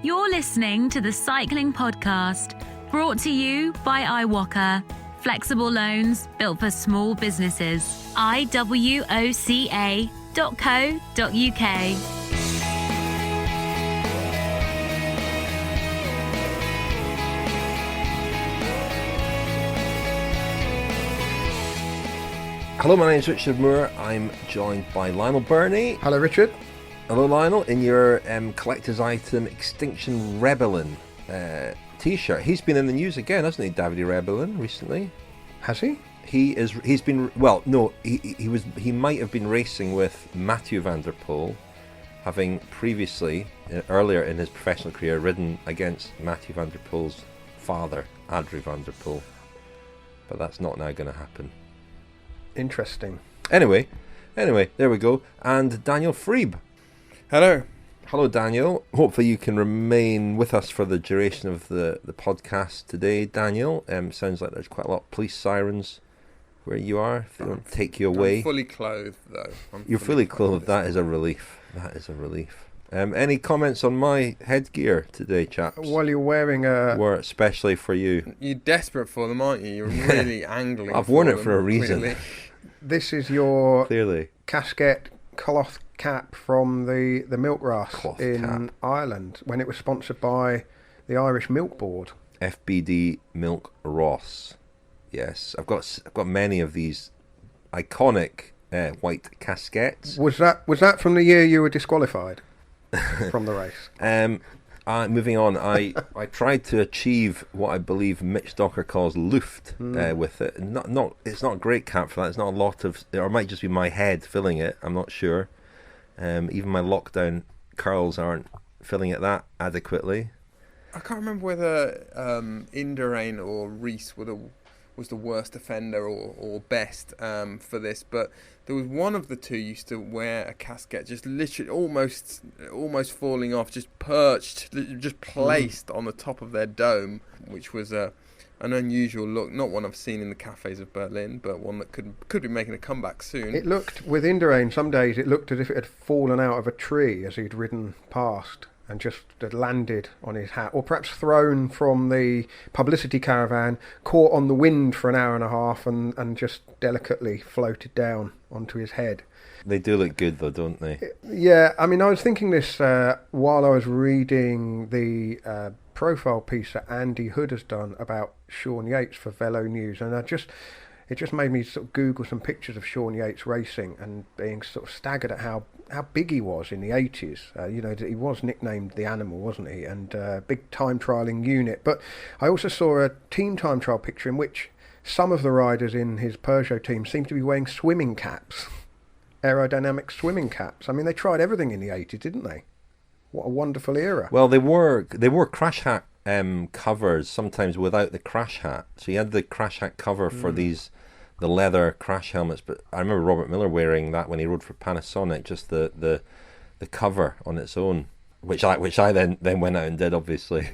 You're listening to the Cycling Podcast, brought to you by iWalker. Flexible loans built for small businesses. iwoca.co.uk. Hello, my name is Richard Moore. I'm joined by Lionel Birnie. Hello, Richard. Hello, Lionel. In your collector's item Extinction Rebellion t-shirt. He's been in the news again, hasn't he, Davide Rebellin, recently? Has he? He might have been racing with Mathieu van der Poel, having previously, earlier in his professional career, ridden against Mathieu van der Poel's father, Adrie van der Poel. But that's not now going to happen. Interesting. Anyway, there we go. And Daniel Friebe. Hello. Hello, Daniel. Hopefully you can remain with us for the duration of the podcast today, Daniel. Sounds like there's quite a lot of police sirens where you are. If they don't take you away. I'm fully clothed, though. You're fully clothed. That is a relief. Any comments on my headgear today, chaps? While you're wearing a... Were especially for you. You're desperate for them, aren't you? You're really angling. I've worn it for a reason. Clearly. This is your Clearly. casquette cloth cap from the milk rush in cap. Ireland when it was sponsored by the Irish Milk Board. FBD Milk Ross. Yes, I've got many of these iconic white casquettes. Was that from the year you were disqualified from the race? Moving on, I tried to achieve what I believe Mitch Docker calls luft with it. It's not a great cap for that. It's not a lot of, or it might just be my head filling it. I'm not sure. Even my lockdown curls aren't filling it that adequately. I can't remember whether Indurain or Rees was the worst offender or best for this, but there was one of the two used to wear a casquette just literally almost falling off, just perched, just placed on the top of their dome, which was an unusual look, not one I've seen in the cafes of Berlin, but one that could be making a comeback soon. It looked, with Indurain, some days it looked as if it had fallen out of a tree as he'd ridden past and just had landed on his hat, or perhaps thrown from the publicity caravan, caught on the wind for an hour and a half and just delicately floated down onto his head. They do look good though, don't they? Yeah, I mean, I was thinking this while I was reading the profile piece that Andy Hood has done about Sean Yates for Velo News, and it just made me sort of Google some pictures of Sean Yates racing and being sort of staggered at how big he was in the 80s. He was nicknamed the Animal, wasn't he? And big time trialling unit. But I also saw a team time trial picture in which some of the riders in his Peugeot team seemed to be wearing swimming caps, aerodynamic swimming caps. I mean, they tried everything in the 80s, didn't they? What a wonderful era. Well, they wore crash hat covers, sometimes without the crash hat. So you had the crash hat cover for the leather crash helmets, but I remember Robert Miller wearing that when he rode for Panasonic, just the cover on its own, which I then went out and did, obviously.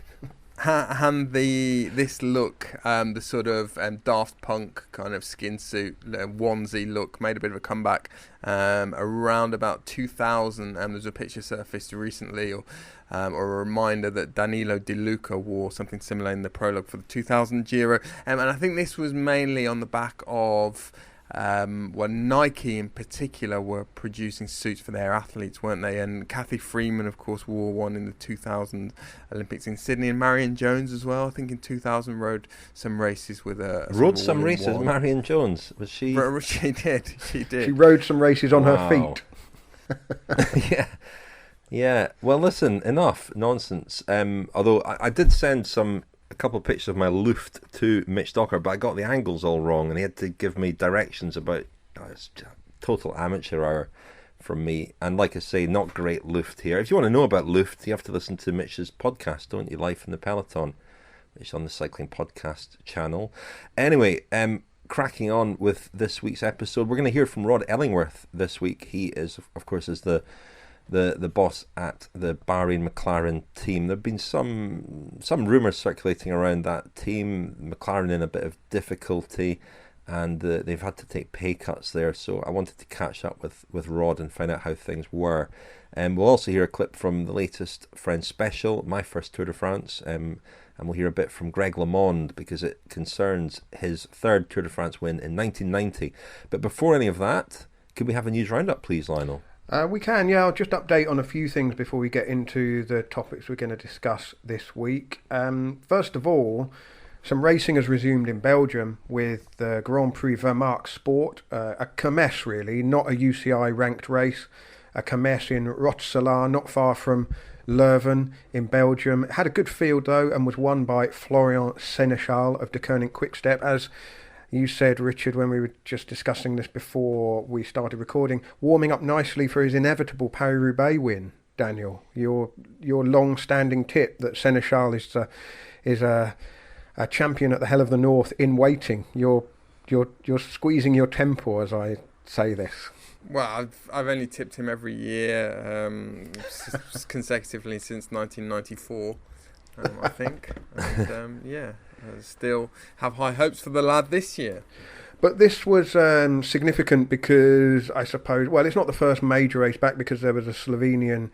And this look, the sort of Daft Punk kind of skin suit, onesie look, made a bit of a comeback around about 2000. There's a picture surfaced recently, or a reminder that Danilo Di Luca wore something similar in the prologue for the 2000 Giro. And I think this was mainly on the back of Nike in particular were producing suits for their athletes, weren't they? And Cathy Freeman, of course, wore one in the 2000 Olympics in Sydney, and Marion Jones as well. I think in 2000 rode some races with Marion Jones, was she? She did. She rode some races on her feet. Yeah. Well, listen, enough nonsense. Although I did send a couple of pictures of my luft to Mitch Docker, but I got the angles all wrong, and he had to give me directions about it's total amateur hour from me. And like I say, not great luft here. If you want to know about luft, you have to listen to Mitch's podcast, don't you? Life in the Peloton, which is on the Cycling Podcast channel. Anyway, cracking on with this week's episode, we're going to hear from Rod Ellingworth this week. He is, of course, the boss at the Bahrain-McLaren team. There have been some rumours circulating around that team. McLaren in a bit of difficulty, and they've had to take pay cuts there. So I wanted to catch up with Rod and find out how things were. We'll also hear a clip from the latest French special, my first Tour de France, and we'll hear a bit from Greg LeMond because it concerns his third Tour de France win in 1990. But before any of that, could we have a news roundup, please, Lionel? We can, yeah. I'll just update on a few things before we get into the topics we're going to discuss this week. First of all, some racing has resumed in Belgium with the Grand Prix Vermaak Sport, a kermesse really, not a UCI ranked race, a kermesse in Rotselaar, not far from Leuven in Belgium. It had a good field though and was won by Florian Sénéchal of De Koning Quickstep. As you said, Richard, when we were just discussing this before we started recording, warming up nicely for his inevitable Paris-Roubaix win. Daniel, your long-standing tip that Sénéchal is a champion at the Hell of the North in waiting. You're squeezing your temper as I say this. Well, I've only tipped him every year consecutively since 1994, I think. And I still have high hopes for the lad this year. But this was significant because I suppose, well, it's not the first major race back because there was a Slovenian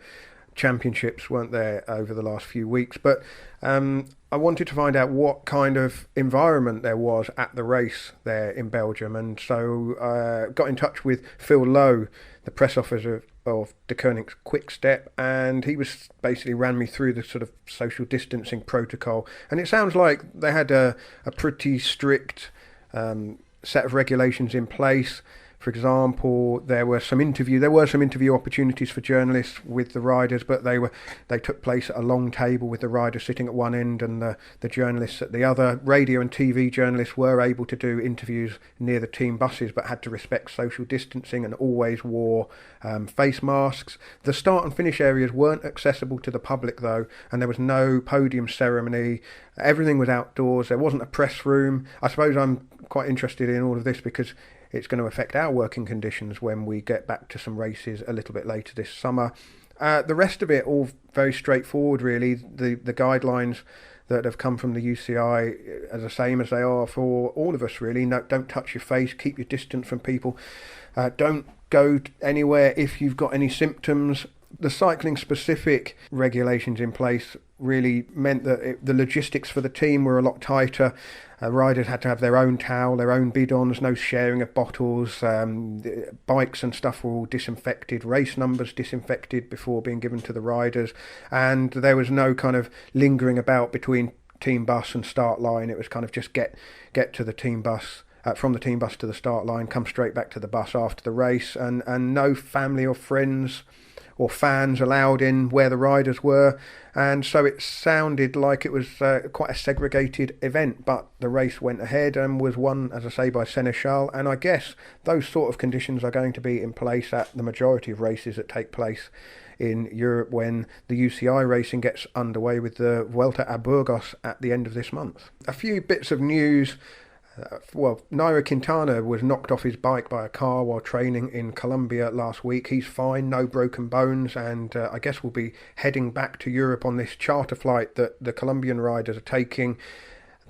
championships, weren't there, over the last few weeks. But I wanted to find out what kind of environment there was at the race there in Belgium. And so got in touch with Phil Lowe, the press officer of De Koning Quickstep, and he was basically ran me through the sort of social distancing protocol. And it sounds like they had a pretty strict set of regulations in place. For example, there were some interview opportunities for journalists with the riders, but they took place at a long table with the riders sitting at one end and the journalists at the other. Radio and TV journalists were able to do interviews near the team buses, but had to respect social distancing and always wore face masks. The start and finish areas weren't accessible to the public though, and there was no podium ceremony. Everything was outdoors. There wasn't a press room. I suppose I'm quite interested in all of this because it's going to affect our working conditions when we get back to some races a little bit later this summer. The rest of it, all very straightforward really. The guidelines that have come from the UCI are the same as they are for all of us really. No, don't touch your face, keep your distance from people. Don't go anywhere if you've got any symptoms. The cycling specific regulations in place really meant that the logistics for the team were a lot tighter. Riders had to have their own towel, their own bidons, no sharing of bottles. Bikes and stuff were all disinfected, race numbers disinfected before being given to the riders, and there was no kind of lingering about between team bus and start line. It was kind of just get to the team bus, from the team bus to the start line, come straight back to the bus after the race, and no family or friends or fans allowed in where the riders were. And so it sounded like it was quite a segregated event, but the race went ahead and was won, as I say, by Sénéchal. And I guess those sort of conditions are going to be in place at the majority of races that take place in Europe when the UCI racing gets underway with the Vuelta a Burgos at the end of this month. A few bits of news. Nairo Quintana was knocked off his bike by a car while training in Colombia last week. He's fine, no broken bones, and I guess we'll be heading back to Europe on this charter flight that the Colombian riders are taking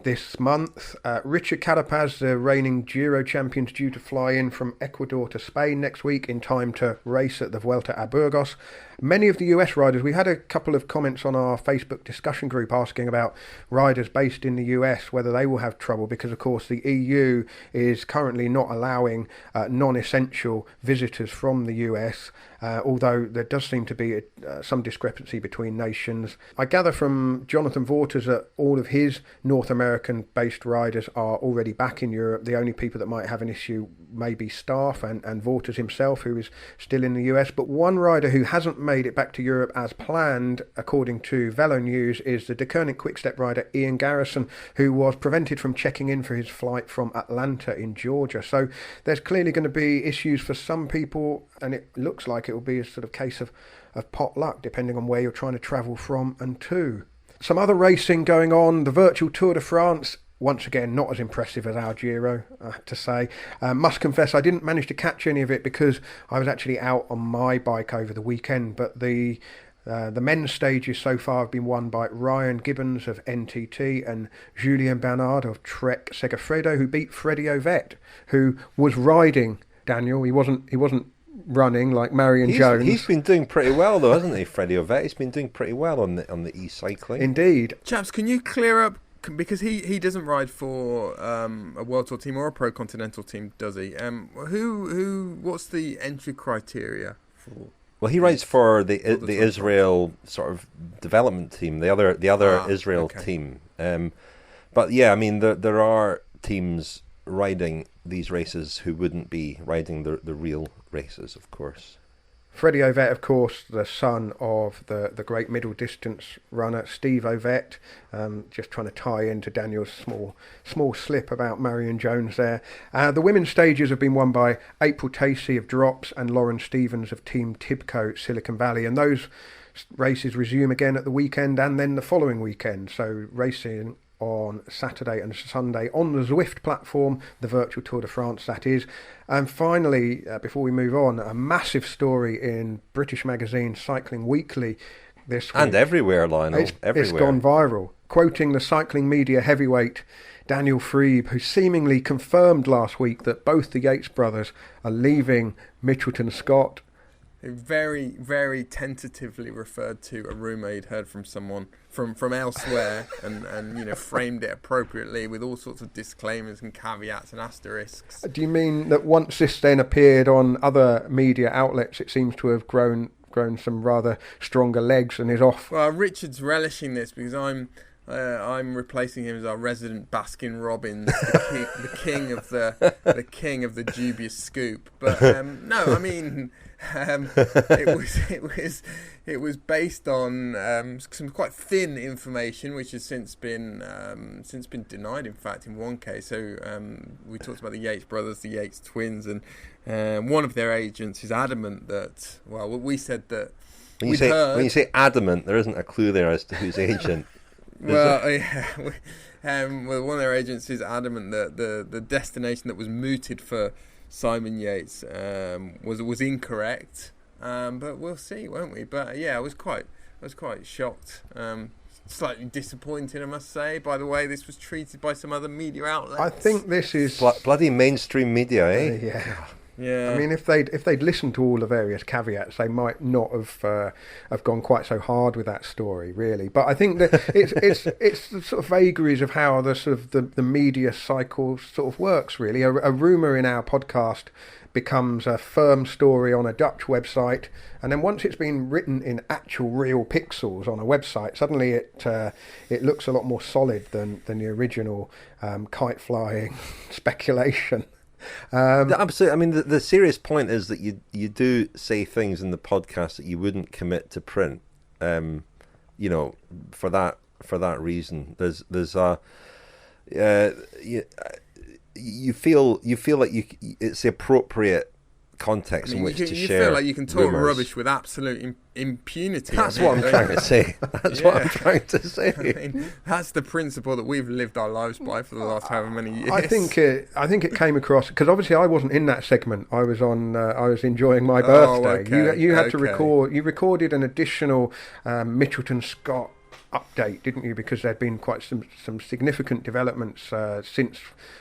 this month. Richard Carapaz, the reigning Giro champion, is due to fly in from Ecuador to Spain next week in time to race at the Vuelta a Burgos. Many of the US riders, we had a couple of comments on our Facebook discussion group asking about riders based in the US, whether they will have trouble, because of course the EU is currently not allowing non-essential visitors from the US, although there does seem to be some discrepancy between nations. I gather from Jonathan Vaughters that all of his North American based riders are already back in Europe. The only people that might have an issue may be staff and Vaughters himself, who is still in the US. But one rider who hasn't made it back to Europe as planned, according to Velo News, is the De Koning Quickstep rider Ian Garrison, who was prevented from checking in for his flight from Atlanta in Georgia. So there's clearly going to be issues for some people, and it looks like it will be a sort of case of pot luck, depending on where you're trying to travel from and to. Some other racing going on. The virtual Tour de France, once again, not as impressive as our Giro, I have to say. Must confess, I didn't manage to catch any of it because I was actually out on my bike over the weekend, but the The men's stages so far have been won by Ryan Gibbons of NTT and Julien Bernard of Trek Segafredo, who beat Freddie Ovett, who was riding, Daniel. He wasn't running like Marion Jones. He's been doing pretty well though, hasn't he, Freddie Ovett? He's been doing pretty well on the e-cycling. Indeed. Chaps, can you clear up, because he doesn't ride for a World Tour team or a Pro Continental team, does he? What's the entry criteria for? Well, he rides for the Israel sort of development team, the other Israel team. But yeah, I mean, there are teams riding these races who wouldn't be riding the real races, of course. Freddie Ovett, of course, the son of the great middle distance runner Steve Ovett. Just trying to tie into Daniel's small slip about Marion Jones there. The women's stages have been won by April Tacey of Drops and Lauren Stevens of Team Tibco Silicon Valley, and those races resume again at the weekend and then the following weekend. So racing on Saturday and Sunday on the Zwift platform, the virtual Tour de France that is. And finally, before we move on, a massive story in British magazine Cycling Weekly this week. And everywhere, Lionel. Everywhere. It's gone viral. Quoting the cycling media heavyweight Daniel Friebe, who seemingly confirmed last week that both the Yates brothers are leaving Mitchelton Scott. Very, very tentatively referred to a rumour he'd heard from someone from elsewhere and framed it appropriately with all sorts of disclaimers and caveats and asterisks. Do you mean that once this then appeared on other media outlets, it seems to have grown some rather stronger legs and is off? Well, Richard's relishing this because I'm replacing him as our resident Baskin Robbins, the king of the dubious scoop. But no, I mean, it was based on some quite thin information, which has since been denied. In fact, in one case, so we talked about the Yates brothers, the Yates twins, and one of their agents is adamant that. Well, we said that. When you say adamant, there isn't a clue there as to whose agent. Well, yeah. One of their agents is adamant that the destination that was mooted for Simon Yates was incorrect, but we'll see, won't we? But yeah, I was quite shocked, slightly disappointed, I must say, by the way this was treated by some other media outlets. I think this is bloody mainstream media, eh? Yeah. Yeah. I mean, if they'd listened to all the various caveats, they might not have gone quite so hard with that story, really. But I think that it's the sort of vagaries of how the media cycle sort of works, really. A rumour in our podcast becomes a firm story on a Dutch website, and then once it's been written in actual real pixels on a website, suddenly it looks a lot more solid than the original kite flying speculation. Absolutely. I mean, the serious point is that you do say things in the podcast that you wouldn't commit to print. For that reason, there's you feel like it's the appropriate context in which to share. You feel like you can talk rumours. Rubbish with absolute impunity. That's what I'm trying to say. That's what I'm trying to say. I mean, that's the principle that we've lived our lives by for the last however many years. I think it came across because obviously I wasn't in that segment. I was enjoying my birthday. Okay. You had to record. You recorded an additional Mitchelton Scott update, didn't you? Because there'd been quite some significant developments since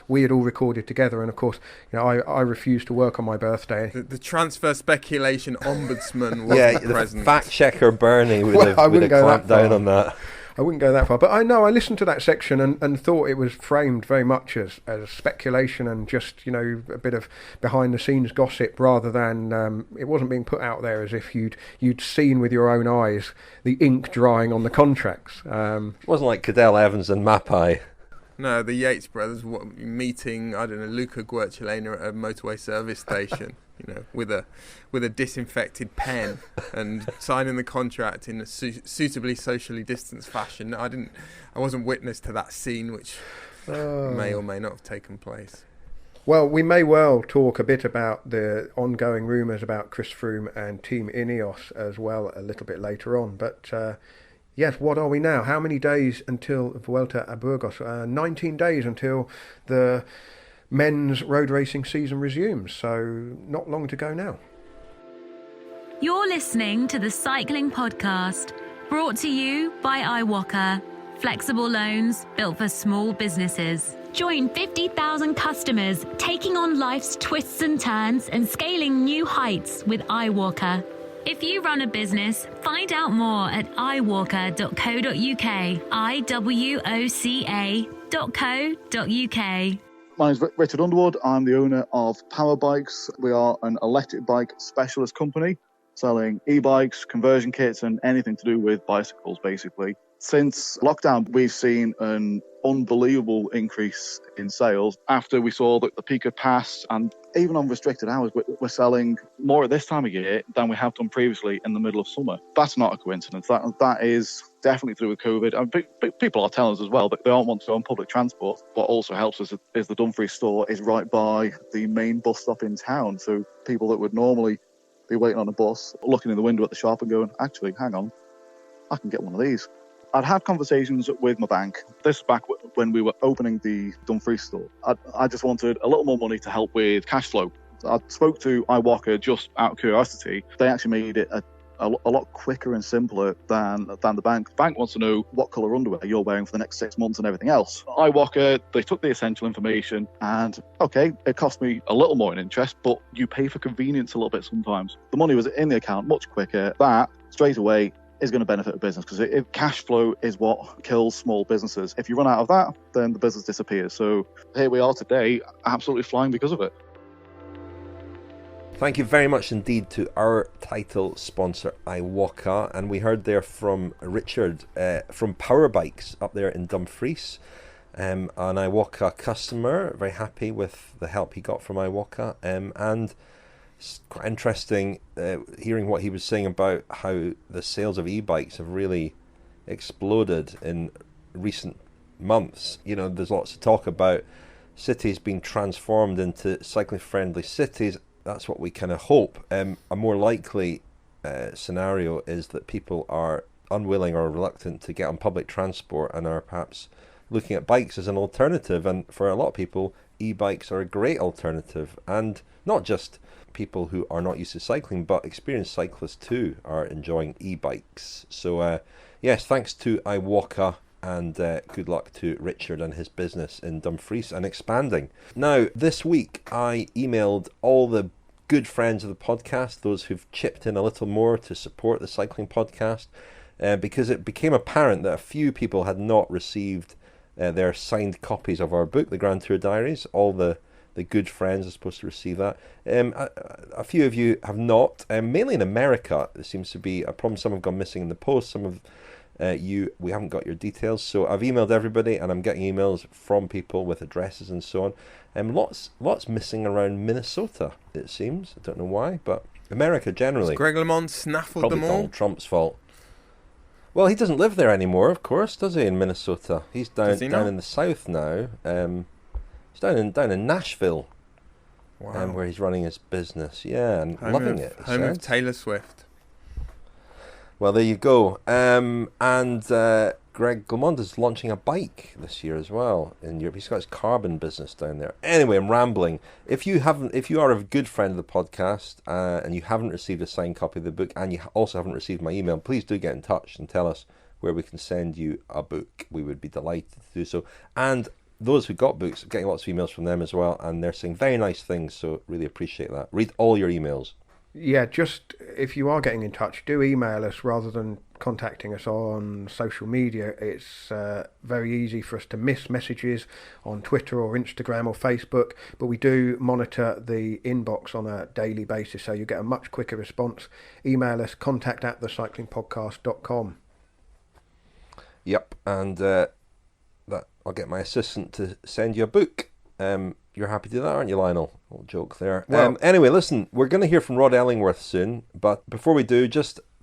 we had all recorded together, and of course, I refused to work on my birthday. The transfer speculation ombudsman wasn't present. The fact checker Birnie would have clamped down on that. I wouldn't go that far, but I listened to that section and thought it was framed very much as speculation and just a bit of behind the scenes gossip rather than it wasn't being put out there as if you'd seen with your own eyes the ink drying on the contracts. It wasn't like Cadell Evans and Mapai. No, the Yates brothers meeting, I don't know, Luca Guercilena at a motorway service station, with a disinfected pen and signing the contract in a suitably socially distanced fashion. I wasn't witness to that scene, which may or may not have taken place. Well, we may well talk a bit about the ongoing rumours about Chris Froome and Team Ineos as well a little bit later on, but yes, what are we now? How many days until Vuelta a Burgos? 19 days until the men's road racing season resumes, so not long to go now. You're listening to the Cycling Podcast, brought to you by iWalker. Flexible loans built for small businesses. Join 50,000 customers taking on life's twists and turns and scaling new heights with iWalker. If you run a business, find out more at iwalker.co.uk, iwoca.co.uk. My name is Richard Underwood. I'm the owner of Power Bikes. We are an electric bike specialist company selling e-bikes, conversion kits, and anything to do with bicycles, basically. Since lockdown, we've seen an unbelievable increase in sales. After we saw that the peak had passed, and even on restricted hours, we're selling more at this time of year than we have done previously in the middle of summer. That's not a coincidence. That is definitely through with COVID. And people are telling us as well that they don't want to go on public transport. What also helps us is the Dumfries store is right by the main bus stop in town. So people that would normally be waiting on a bus, looking in the window at the shop and going, actually, hang on, I can get one of these. I'd had conversations with my bank. This was back when we were opening the Dumfries store. I just wanted a little more money to help with cash flow. I spoke to iWalker just out of curiosity. They actually made it a lot quicker and simpler than the bank. The bank wants to know what colour underwear you're wearing for the next 6 months and everything else. iWalker, they took the essential information and, okay, it cost me a little more in interest, but you pay for convenience a little bit sometimes. The money was in the account much quicker. That, straight away, is going to benefit a business, because if cash flow is what kills small businesses. If you run out of that, then the business disappears. So here we are today, absolutely flying because of it. Thank you very much indeed to our title sponsor, iWalker. And we heard there from Richard from Power Bikes up there in Dumfries. An iWalker customer, very happy with the help he got from iWalker. And it's quite interesting hearing what he was saying about how the sales of e-bikes have really exploded in recent months. You know, there's lots of talk about cities being transformed into cycling-friendly cities. That's what we kind of hope. A more likely scenario is that people are unwilling or reluctant to get on public transport and are perhaps looking at bikes as an alternative. And for a lot of people, e-bikes are a great alternative. And not just people who are not used to cycling, but experienced cyclists too are enjoying e-bikes. So yes, thanks to iWalker, and good luck to Richard and his business in Dumfries and expanding. Now, this week I emailed all the good friends of the podcast, those who've chipped in a little more to support the cycling podcast, because it became apparent that a few people had not received their signed copies of our book, The Grand Tour Diaries. All the good friends are supposed to receive that. A few of you have not, mainly in America. There seems to be a problem. Some have gone missing in the post. Some of we haven't got your details. So I've emailed everybody, and I'm getting emails from people with addresses and so on. Lots missing around Minnesota, it seems. I don't know why, but America generally. Has Greg LeMond snaffled probably them all? Donald Trump's fault. Well, he doesn't live there anymore, of course, does he, in Minnesota? He's down in the south now. He's down in Nashville, Wow. where he's running his business. Yeah, and loving it. Home of Taylor Swift. Well, there you go. Greg LeMond is launching a bike this year as well in Europe. He's got his carbon business down there. Anyway, I'm rambling. If you are a good friend of the podcast and you haven't received a signed copy of the book, and you also haven't received my email, please do get in touch and tell us where we can send you a book. We would be delighted to do so. And those who got books, getting lots of emails from them as well, and they're saying very nice things, so really appreciate that. Read all your emails. Yeah, just if you are getting in touch, do email us rather than contacting us on social media. It's very easy for us to miss messages on Twitter or Instagram or Facebook, but we do monitor the inbox on a daily basis, so you get a much quicker response. Email us, contact@thecyclingpodcast.com. Yep, and I'll get my assistant to send you a book. You're happy to do that, aren't you, Lionel? Little joke there. Well, anyway, listen, we're going to hear from Rod Ellingworth soon, but before we do,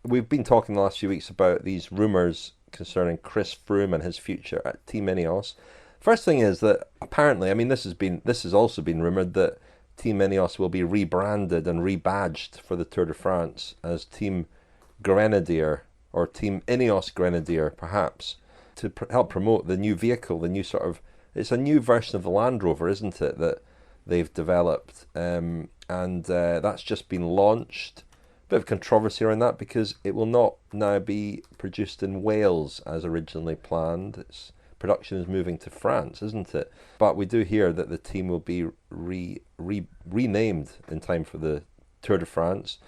we've been talking the last few weeks about these rumours concerning Chris Froome and his future at Team Ineos. First thing is that apparently, I mean, this has also been rumoured that Team Ineos will be rebranded and rebadged for the Tour de France as Team Grenadier or Team Ineos Grenadier, perhaps, to help promote the new vehicle, the new sort of. It's a new version of the Land Rover, isn't it, that they've developed, and that's just been launched bit of controversy around that because it will not now be produced in Wales as originally planned. Its production is moving to France, isn't it? But we do hear that the team will be renamed in time for the Tour de France.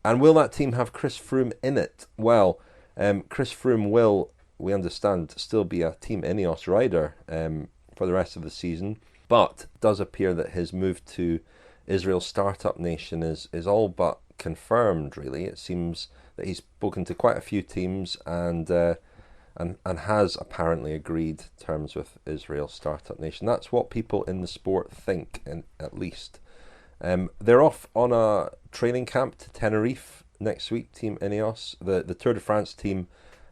And will that team have Chris Froome in it? Well, Chris Froome will, we understand, still be a Team Ineos rider for the rest of the season, but it does appear that his move to Israel's startup nation is all but confirmed, really. It seems that he's spoken to quite a few teams and has apparently agreed terms with Israel's startup nation. That's what people in the sport think, at least. They're off on a training camp to Tenerife next week, Team Ineos. The Tour de France team,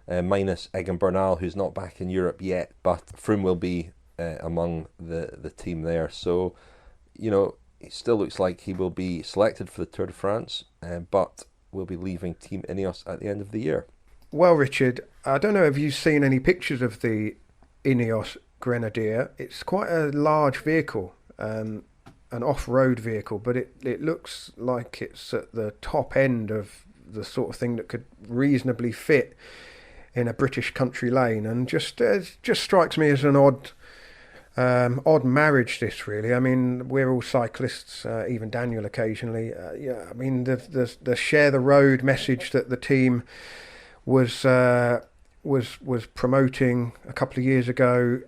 minus Egan Bernal, who's not back in Europe yet, but Froome will be among the team there. So, you know, it still looks like he will be selected for the Tour de France, but will be leaving Team Ineos at the end of the year. Well, Richard, I don't know if you've seen any pictures of the Ineos Grenadier. It's quite a large vehicle, an off-road vehicle, but it looks like it's at the top end of the sort of thing that could reasonably fit in a British country lane, and just strikes me as an odd marriage, this, really. I mean, we're all cyclists, even Daniel occasionally. I mean, the share the road message that the team was promoting a couple of years ago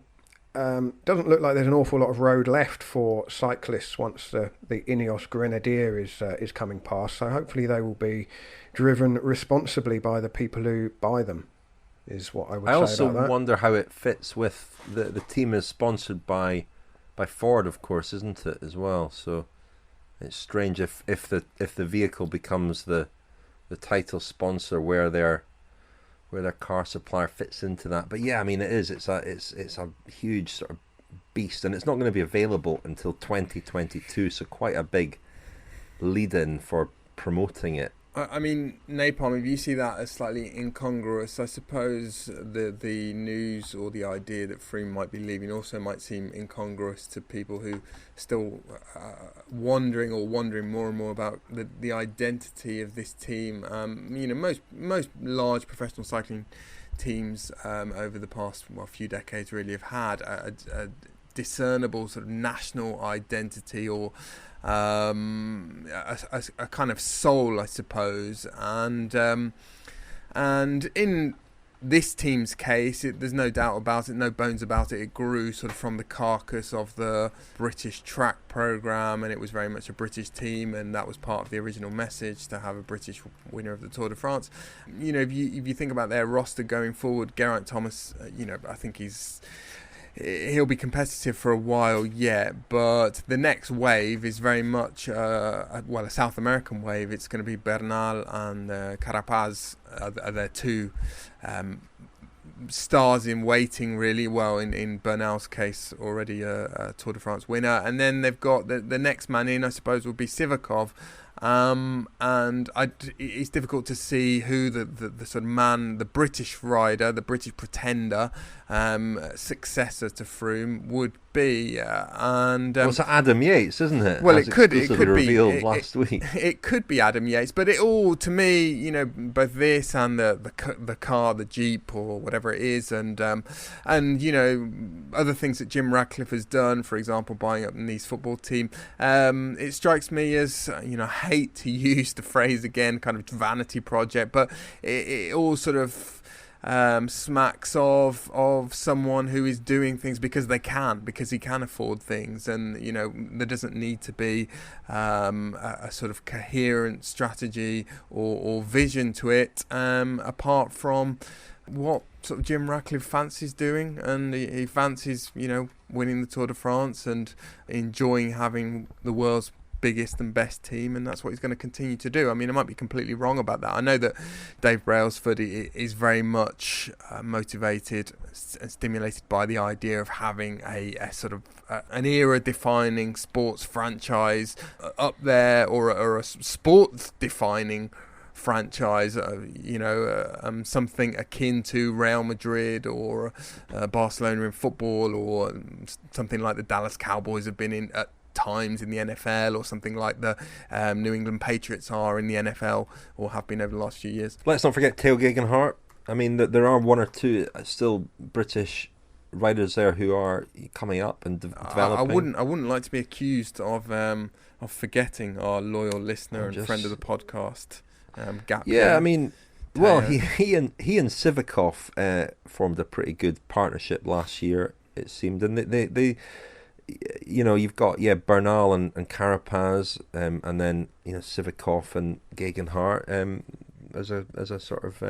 doesn't look like there's an awful lot of road left for cyclists once the Ineos Grenadier is coming past. So hopefully they will be driven responsibly by the people who buy them, is what I would say about that. I also wonder how it fits with the team is sponsored by Ford, of course, isn't it, as well? So it's strange if the vehicle becomes the title sponsor where their car supplier fits into that. But yeah, I mean, it's a huge sort of beast, and it's not going to be available until 2022. So quite a big lead-in for promoting it. I mean, Napalm, if you see that as slightly incongruous, I suppose the news or the idea that Froome might be leaving also might seem incongruous to people who still wondering more and more about the identity of this team. You know, most large professional cycling teams over the past few decades really have had a discernible sort of national identity, or a kind of soul, I suppose, and in this team's case, there's no doubt about it, no bones about it. It grew sort of from the carcass of the British track programme, and it was very much a British team, and that was part of the original message, to have a British winner of the Tour de France. You know, if you think about their roster going forward, Geraint Thomas, you know, I think he'll be competitive for a while yet, but the next wave is very much a South American wave. It's going to be Bernal and Carapaz are their two stars in waiting, really. Well, in Bernal's case, already a Tour de France winner, and then they've got the next man in, I suppose, will be Sivakov. And it's difficult to see who the sort of man, the British rider, the British pretender, successor to Froome would be. It's Adam Yates, isn't it? Well, it could be revealed last week. It could be Adam Yates, but it all, to me, you know, both this and the car, the Jeep, or whatever it is, and you know, other things that Jim Ratcliffe has done, for example, buying up the Nice football team. It strikes me as, you know, I hate to use the phrase again, kind of vanity project, but it all sort of smacks of someone who is doing things because he can afford things, and you know, there doesn't need to be a sort of coherent strategy or vision to it, apart from what sort of Jim Ratcliffe fancies doing, and he fancies, you know, winning the Tour de France and enjoying having the world's biggest and best team, and that's what he's going to continue to do. I mean, I might be completely wrong about that. I know that Dave Brailsford is very much motivated and stimulated by the idea of having a sort of an era-defining sports franchise up there, or a sports-defining franchise, you know, something akin to Real Madrid or Barcelona in football, or something like the Dallas Cowboys have been in Times in the NFL, or something like the New England Patriots are in the NFL, or have been over the last few years. Let's not forget Tail Geoghegan. I mean, there are one or two still British riders there who are coming up and developing. I wouldn't like to be accused of forgetting our loyal listener and friend of the podcast, Gap. Yeah, I mean, well, he and Sivakov formed a pretty good partnership last year, it seemed, and they you know, you've got Bernal and Carapaz, and then Sivakov and Geoghegan as a sort of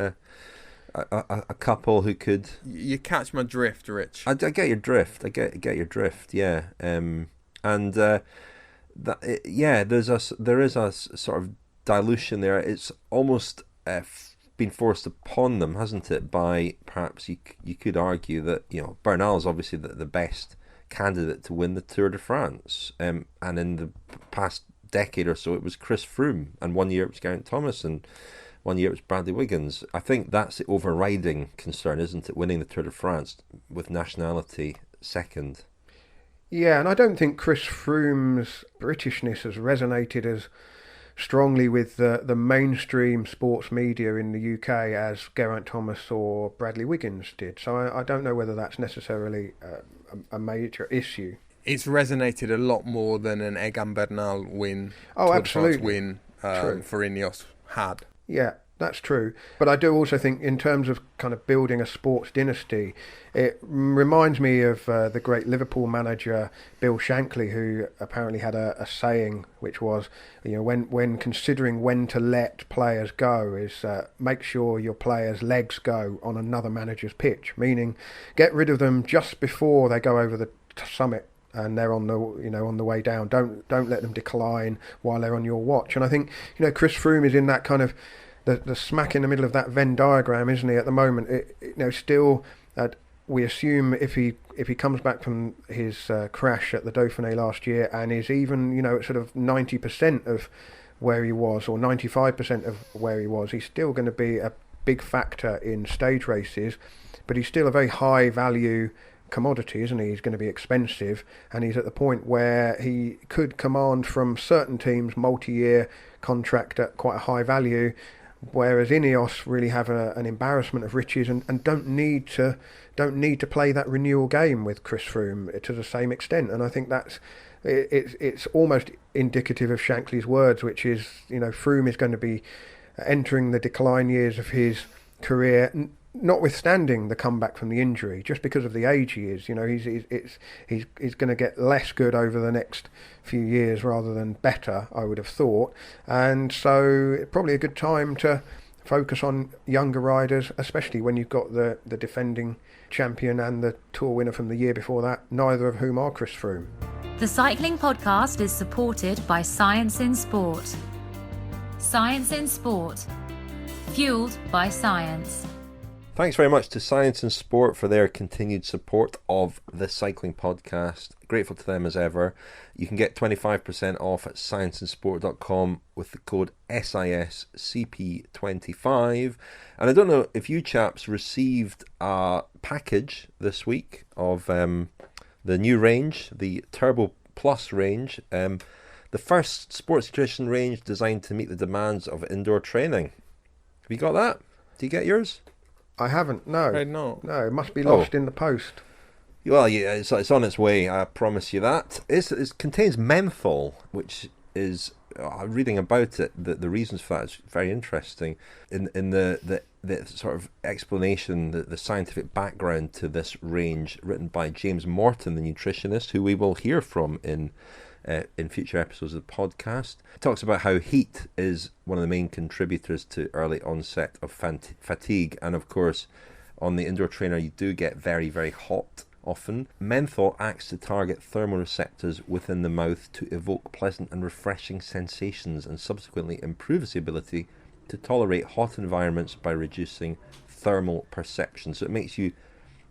a couple who could. You catch my drift, Rich. I get your drift. I get your drift. Yeah, and there is a sort of dilution there. It's almost been forced upon them, hasn't it? By perhaps you could argue that Bernal is obviously the best candidate to win the Tour de France, and in the past decade or so it was Chris Froome, and 1 year it was Geraint Thomas, and 1 year it was Bradley Wiggins. I think that's the overriding concern, isn't it? Winning the Tour de France with nationality second. Yeah, and I don't think Chris Froome's Britishness has resonated as strongly with the mainstream sports media in the UK as Geraint Thomas or Bradley Wiggins did. So I don't know whether that's necessarily a major issue. It's resonated a lot more than an Egan Bernal win, Tour de France win for Ineos had. Yeah, that's true. But I do also think in terms of kind of building a sports dynasty, it reminds me of the great Liverpool manager Bill Shankly, who apparently had a saying which was, when considering when to let players go, is make sure your players' legs go on another manager's pitch, meaning get rid of them just before they go over the summit and they're on the way down. Don't let them decline while they're on your watch. And I think Chris Froome is in that kind of the smack in the middle of that Venn diagram, isn't he? At the moment, still we assume if he comes back from his crash at the Dauphiné last year and is even at sort of 90% of where he was, or 95% of where he was, he's still going to be a big factor in stage races, but he's still a very high value commodity, isn't he? He's going to be expensive, and he's at the point where he could command from certain teams multi-year contract at quite a high value, whereas Ineos really have an embarrassment of riches and don't need to play that renewal game with Chris Froome to the same extent. And I think it's almost indicative of Shankly's words, which is Froome is going to be entering the decline years of his career, notwithstanding the comeback from the injury, just because of the age he is. He's going to get less good over the next few years rather than better, I would have thought. And so probably a good time to focus on younger riders, especially when you've got the defending champion and the Tour winner from the year before that, neither of whom are Chris Froome. The Cycling Podcast is supported by Science in Sport. Science in Sport. Fueled by science. Thanks very much to Science and Sport for their continued support of the Cycling Podcast. Grateful to them as ever. You can get 25% off at scienceandsport.com with the code SISCP25. And I don't know if you chaps received a package this week of the new range, the Turbo Plus range, the first sports nutrition range designed to meet the demands of indoor training. Have you got that? Do you get yours? I haven't, no. No, it must be lost in the post. Well, yeah, it's on its way, I promise you that. It contains menthol, which is, reading about it, the reasons for that is very interesting. In the sort of explanation, the scientific background to this range, written by James Morton, the nutritionist, who we will hear from in future episodes of the podcast. It talks about how heat is one of the main contributors to early onset of fatigue, and of course on the indoor trainer you do get very, very hot often. Menthol acts to target thermoreceptors within the mouth to evoke pleasant and refreshing sensations, and subsequently improves the ability to tolerate hot environments by reducing thermal perception. So it makes you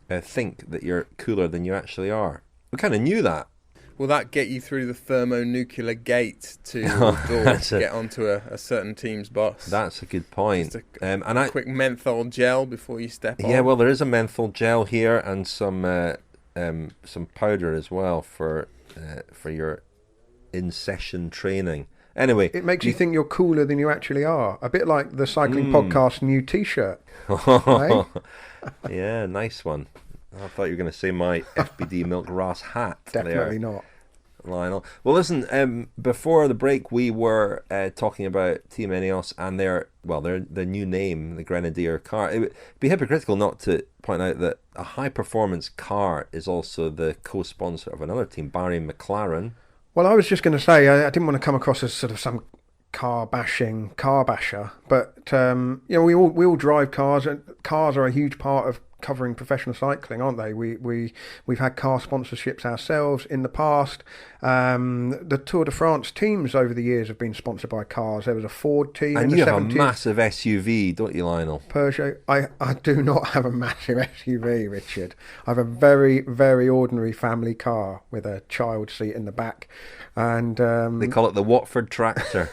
think that you're cooler than you actually are. We kind of knew that. Will that get you through the thermonuclear gate to get onto a certain team's bus? That's a good point. And a quick menthol gel before you step on. Yeah, well, there is a menthol gel here and some powder as well for your in-session training. Anyway, It makes you think you're cooler than you actually are. A bit like the Cycling Podcast new T-shirt. Eh? Yeah, nice one. I thought you were going to say my FBD Milk Ras hat. Definitely not. Lionel. Well, listen. Before the break, we were talking about Team Ineos and their new name, the Grenadier car. It would be hypocritical not to point out that a high-performance car is also the co-sponsor of another team, Bahrain-McLaren. Well, I was just going to say, I didn't want to come across as sort of some car basher, but we all drive cars, and cars are a huge part of covering professional cycling, aren't they? We've had car sponsorships ourselves in the past. The Tour de France teams over the years have been sponsored by cars. There was a Ford team and in you the have 70s. a massive SUV, don't you, Lionel? Peugeot. I do not have a massive SUV, Richard. I have a very, very ordinary family car with a child seat in the back, and they call it the Watford Tractor.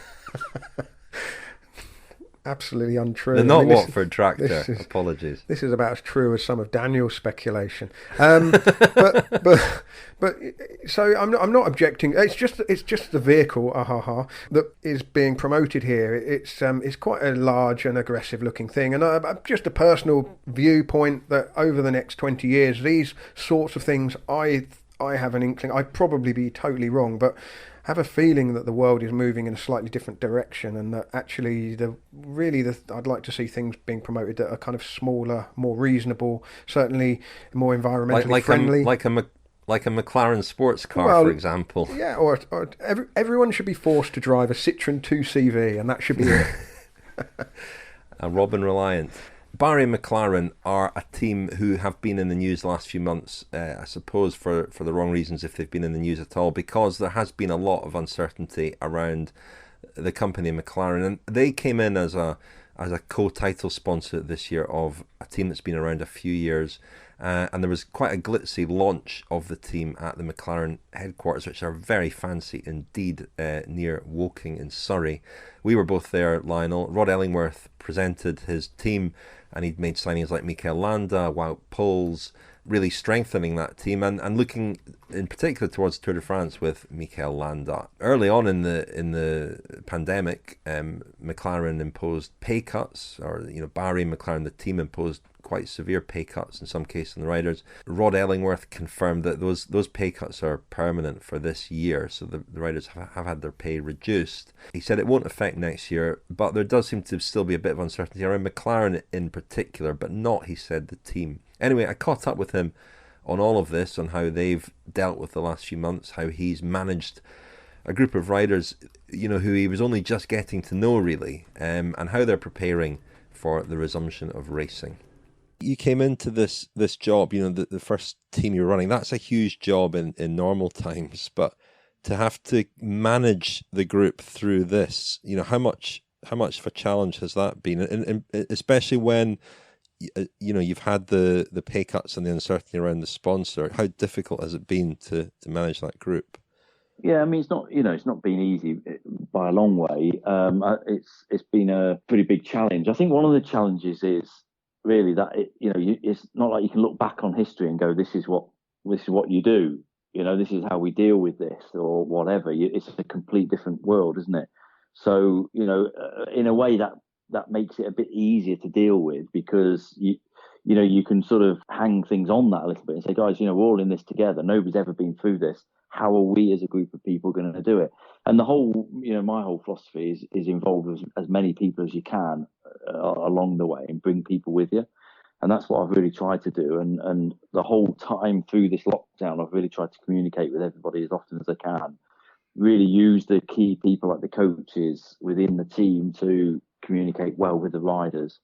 Absolutely untrue. The not Watford Tractor. Apologies. This is about as true as some of Daniel's speculation. But so I'm not objecting. It's just the vehicle, that is being promoted here. It's quite a large and aggressive looking thing, and just a personal viewpoint that over the next 20 years, these sorts of things, I have an inkling. I'd probably be totally wrong, but have a feeling that the world is moving in a slightly different direction, and that actually I'd like to see things being promoted that are kind of smaller, more reasonable, certainly more environmentally friendly. Like a McLaren sports car, for example. Yeah, or everyone should be forced to drive a Citroen 2CV, and that should be it. A Robin Reliant. Bahrain-McLaren are a team who have been in the news the last few months, I suppose for the wrong reasons, if they've been in the news at all, because there has been a lot of uncertainty around the company McLaren, and they came in as a co-title sponsor this year of a team that's been around a few years, and there was quite a glitzy launch of the team at the McLaren headquarters, which are very fancy indeed, near Woking in Surrey. We were both there, Lionel. Rod Ellingworth presented his team, and he'd made signings like Mikel Landa, Wout Poels, really strengthening that team, and looking in particular towards Tour de France with Mikel Landa. Early on in the pandemic, McLaren imposed pay cuts, or Bahrain-McLaren, the team, imposed quite severe pay cuts in some cases on the riders. Rod Ellingworth confirmed that those pay cuts are permanent for this year, so the riders have had their pay reduced. He said it won't affect next year, but there does seem to still be a bit of uncertainty around McLaren in particular, but not, he said, the team. Anyway, I caught up with him on all of this, on how they've dealt with the last few months, how he's managed a group of riders, who he was only just getting to know, really, and how they're preparing for the resumption of racing. You came into this job, the first team you're running. That's a huge job in normal times, but to have to manage the group through this, how much of a challenge has that been, and especially when you've had the pay cuts and the uncertainty around the sponsor. How difficult has it been to manage that group? Yeah, I mean, it's not been easy by a long way. It's been a pretty big challenge. I think one of the challenges is really that it's not like you can look back on history and go, this is what you do. This is how we deal with this or whatever. It's a complete different world, isn't it? So in a way that makes it a bit easier to deal with, because you can sort of hang things on that a little bit and say, guys, we're all in this together. Nobody's ever been through this. How are we as a group of people going to do it? And the whole, my whole philosophy is involve as many people as you can along the way and bring people with you. And that's what I've really tried to do. And the whole time through this lockdown, I've really tried to communicate with everybody as often as I can. Really use the key people like the coaches within the team to communicate well with the riders.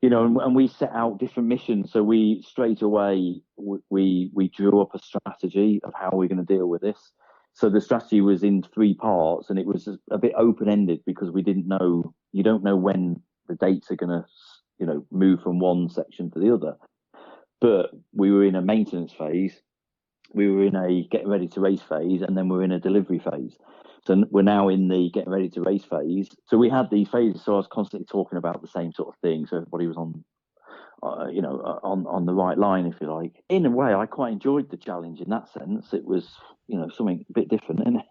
And we set out different missions. So we straight away, we drew up a strategy of how we're going to deal with this. So the strategy was in 3 parts, and it was a bit open-ended because we didn't know, you don't know when the dates are going to, move from one section to the other. But we were in a maintenance phase, we were in a getting ready to race phase, and then we're in a delivery phase. So we're now in the getting ready to race phase. So we had these phases. So I was constantly talking about the same sort of thing. So everybody was on the right line, if you like. In a way, I quite enjoyed the challenge in that sense. It was, something a bit different, isn't it?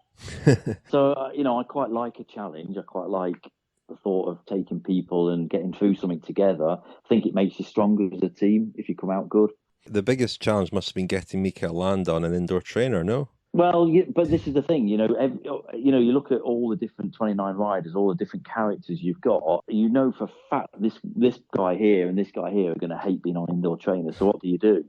So, I quite like a challenge. I quite like the thought of taking people and getting through something together. I think it makes you stronger as a team if you come out good. The biggest challenge must have been getting Mikel Landa on an indoor trainer, no? Well, but this is the thing, you look at all the different 29 riders, all the different characters you've got. You know for a fact this guy here and this guy here are going to hate being on indoor trainers. So what do?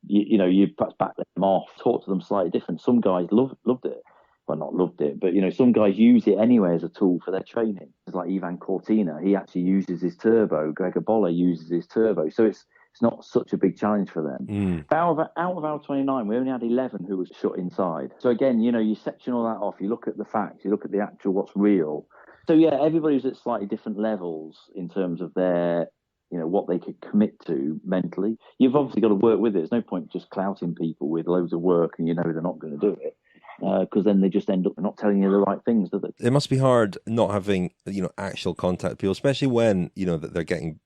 You perhaps back them off, talk to them slightly different. Some guys loved it. Well, not loved it, but some guys use it anyway as a tool for their training. It's like Ivan Cortina, he actually uses his turbo. Gregor Bolle uses his turbo. So it's not such a big challenge for them. Out of our 29, we only had 11 who was shut inside. So again, you section all that off. You look at the facts. You look at the actual what's real. So yeah, everybody's at slightly different levels in terms of their, what they could commit to mentally. You've obviously got to work with it. There's no point just clouting people with loads of work and they're not going to do it. Because then they just end up not telling you the right things, do they? It must be hard not having, actual contact with people, especially when, that they're getting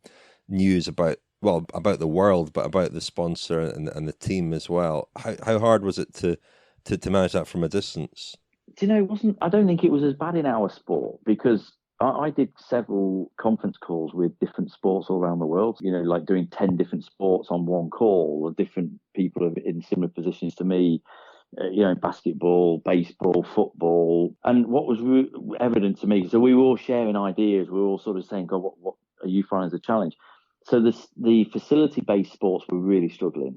news about the world, but about the sponsor and the team as well. How hard was it to manage that from a distance? I don't think it was as bad in our sport, because I did several conference calls with different sports all around the world, like doing 10 different sports on one call, or different people in similar positions to me, basketball, baseball, football. And what was evident to me, so we were all sharing ideas, we were all sort of saying, God, what are you finding as a challenge? So the facility-based sports were really struggling,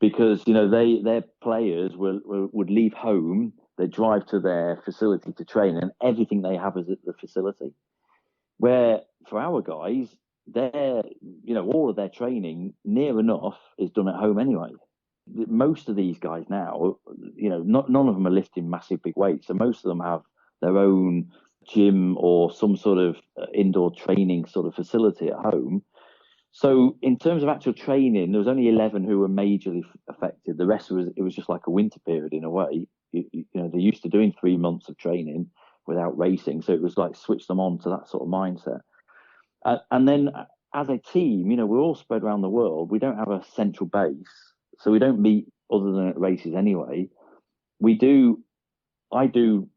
because their players would leave home, they drive to their facility to train, and everything they have is at the facility. Where for our guys, all of their training near enough is done at home anyway. Most of these guys now, none of them are lifting massive big weights, so most of them have their own gym or some sort of indoor training sort of facility at home. So in terms of actual training, there was only 11 who were majorly affected. The rest it was just like a winter period in a way. They're used to doing 3 months of training without racing, so it was like switch them on to that sort of mindset. And then as a team, we're all spread around the world. We don't have a central base, so we don't meet other than at races anyway. I do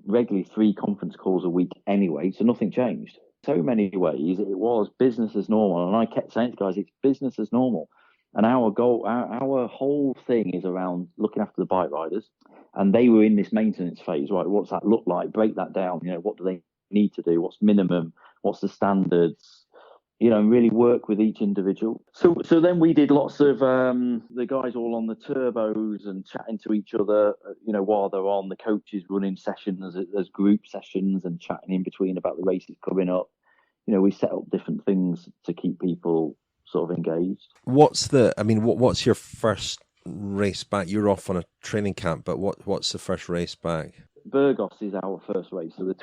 regularly 3 conference calls a week anyway, so nothing changed. So many ways it was business as normal, and I kept saying to guys, it's business as normal. And our goal, our whole thing is around looking after the bike riders, and they were in this maintenance phase, right? What's that look like? Break that down. What do they need to do? What's minimum? What's the standards? And really work with each individual. So then we did lots of the guys all on the turbos and chatting to each other, while they're on, the coaches running sessions as group sessions and chatting in between about the races coming up. We set up different things to keep people sort of engaged. What's your first race back? You're off on a training camp, but what's the first race back? Burgos is our first race, so I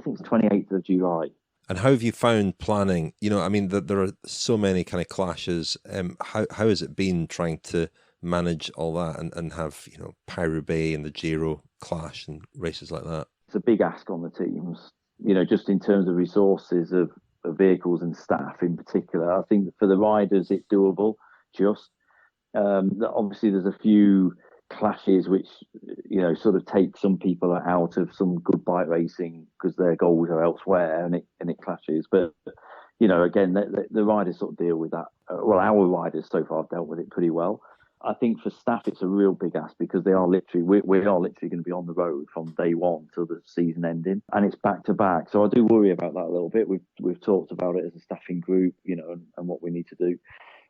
think it's 28th of July. And how have you found planning? There are so many kind of clashes. How has it been trying to manage all that and have, Paris-Roubaix and the Giro clash and races like that? It's a big ask on the teams, just in terms of resources of vehicles and staff in particular. I think for the riders, it's doable. Obviously, there's a few clashes which sort of take some people out of some good bike racing because their goals are elsewhere, and it clashes. But again, the riders sort of deal with that. Well, our riders so far have dealt with it pretty well. I think for staff it's a real big ask, because they are literally we are literally going to be on the road from day one till the season ending, and it's back to back. So I do worry about that a little bit. We've talked about it as a staffing group, and what we need to do.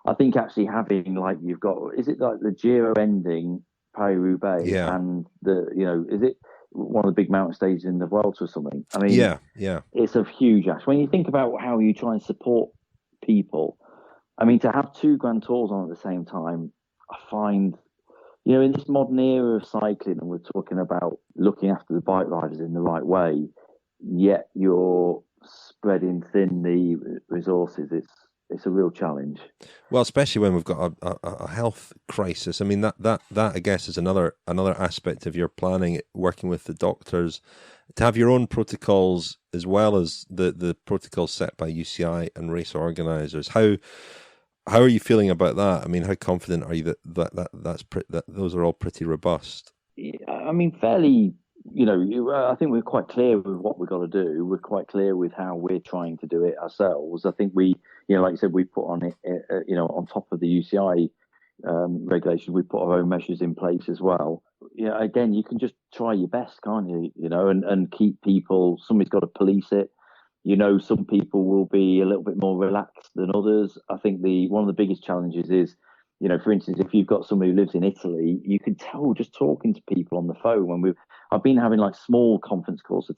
I think actually having, like, you've got, is it like the Giro ending, Paris-Roubaix, and is it one of the big mountain stages in the world or something? I mean, yeah, it's a huge ask. When you think about how you try and support people, I mean, to have 2 Grand Tours on at the same time, I find, in this modern era of cycling, and we're talking about looking after the bike riders in the right way, yet you're spreading thin the resources. It's a real challenge. Well, especially when we've got a health crisis. I mean, that I guess is another aspect of your planning, working with the doctors, to have your own protocols as well as the protocols set by UCI and race organisers. How are you feeling about that? I mean, how confident are you that those are all pretty robust? I mean, fairly I think we're quite clear with what we've got to do. We're quite clear with how we're trying to do it ourselves. I think we, like you said, we put on it, on top of the UCI regulation, we put our own measures in place as well. Again, you can just try your best, can't you? And keep people. Somebody's got to police it. Some people will be a little bit more relaxed than others. I think one of the biggest challenges is, for instance, if you've got somebody who lives in Italy, you can tell just talking to people on the phone. I've been having like small conference calls for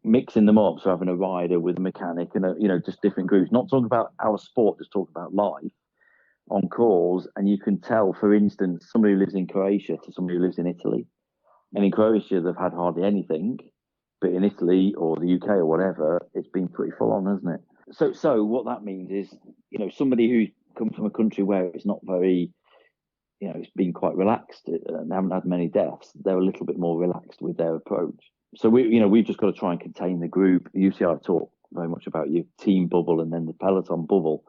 mixing them up, so having a rider with a mechanic and just different groups, not talking about our sport, just talking about life on calls. And you can tell, for instance, somebody who lives in Croatia to somebody who lives in Italy, and in Croatia they've had hardly anything, but in Italy or the UK or whatever, it's been pretty full on, hasn't it? So what that means is, somebody who comes from a country where it's not very, it's been quite relaxed and haven't had many deaths, they're a little bit more relaxed with their approach. So we've just got to try and contain the group. UCI talk very much about your team bubble and then the peloton bubble.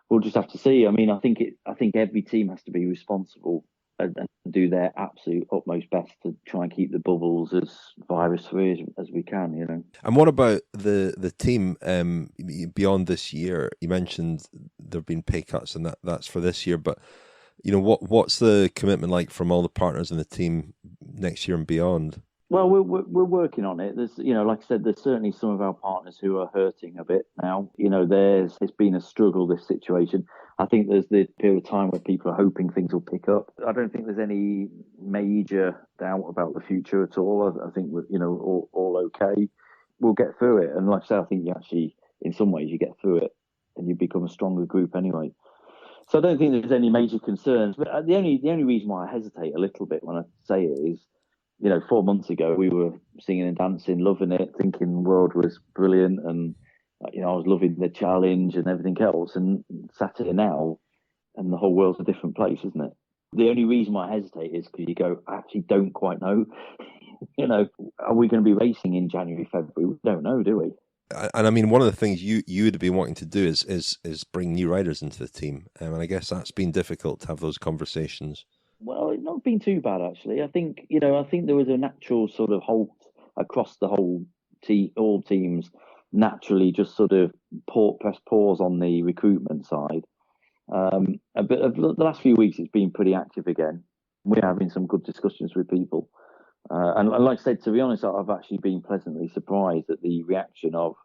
We'll just have to see. I mean, I think every team has to be responsible and do their absolute utmost best to try and keep the bubbles as virus-free as we can, And what about the team beyond this year? You mentioned there have been pay cuts, and that's for this year. But what's the commitment like from all the partners in the team next year and beyond? Well, we're working on it. There's, like I said, there's certainly some of our partners who are hurting a bit now. It's been a struggle, this situation. I think there's the period of time where people are hoping things will pick up. I don't think there's any major doubt about the future at all. I think we're, all okay. We'll get through it. And like I said, I think you actually, in some ways, you get through it and you become a stronger group anyway. So I don't think there's any major concerns. But the only reason why I hesitate a little bit when I say it is, 4 months ago, we were singing and dancing, loving it, thinking the world was brilliant. And, I was loving the challenge and everything else. And sat here now, and the whole world's a different place, isn't it? The only reason why I hesitate is because you go, I actually don't quite know. Are we going to be racing in January, February? We don't know, do we? And I mean, one of the things you would be wanting to do is bring new riders into the team. And I guess that's been difficult to have those conversations. Well, it's not been too bad, actually. I think there was a natural sort of halt across the whole team. All teams naturally just sort of press pause on the recruitment side. But the last few weeks, it's been pretty active again. We're having some good discussions with people. And like I said, to be honest, I've actually been pleasantly surprised at the reaction of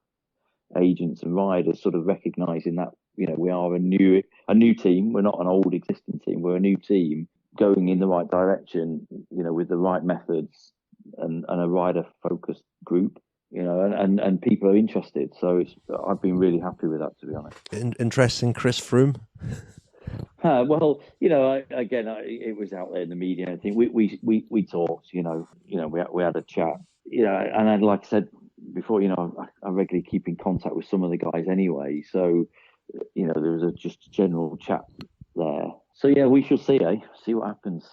agents and riders sort of recognising that, we are a new team. We're not an old existing team. We're a new team going in the right direction, with the right methods and a rider-focused group, and people are interested. So I've been really happy with that, to be honest. Interesting, Chris Froome? Well, it was out there in the media. I think we talked, we had a chat, and then, like I said before, I regularly keep in contact with some of the guys anyway. So, there was just a general chat there. So yeah, we shall see, see what happens.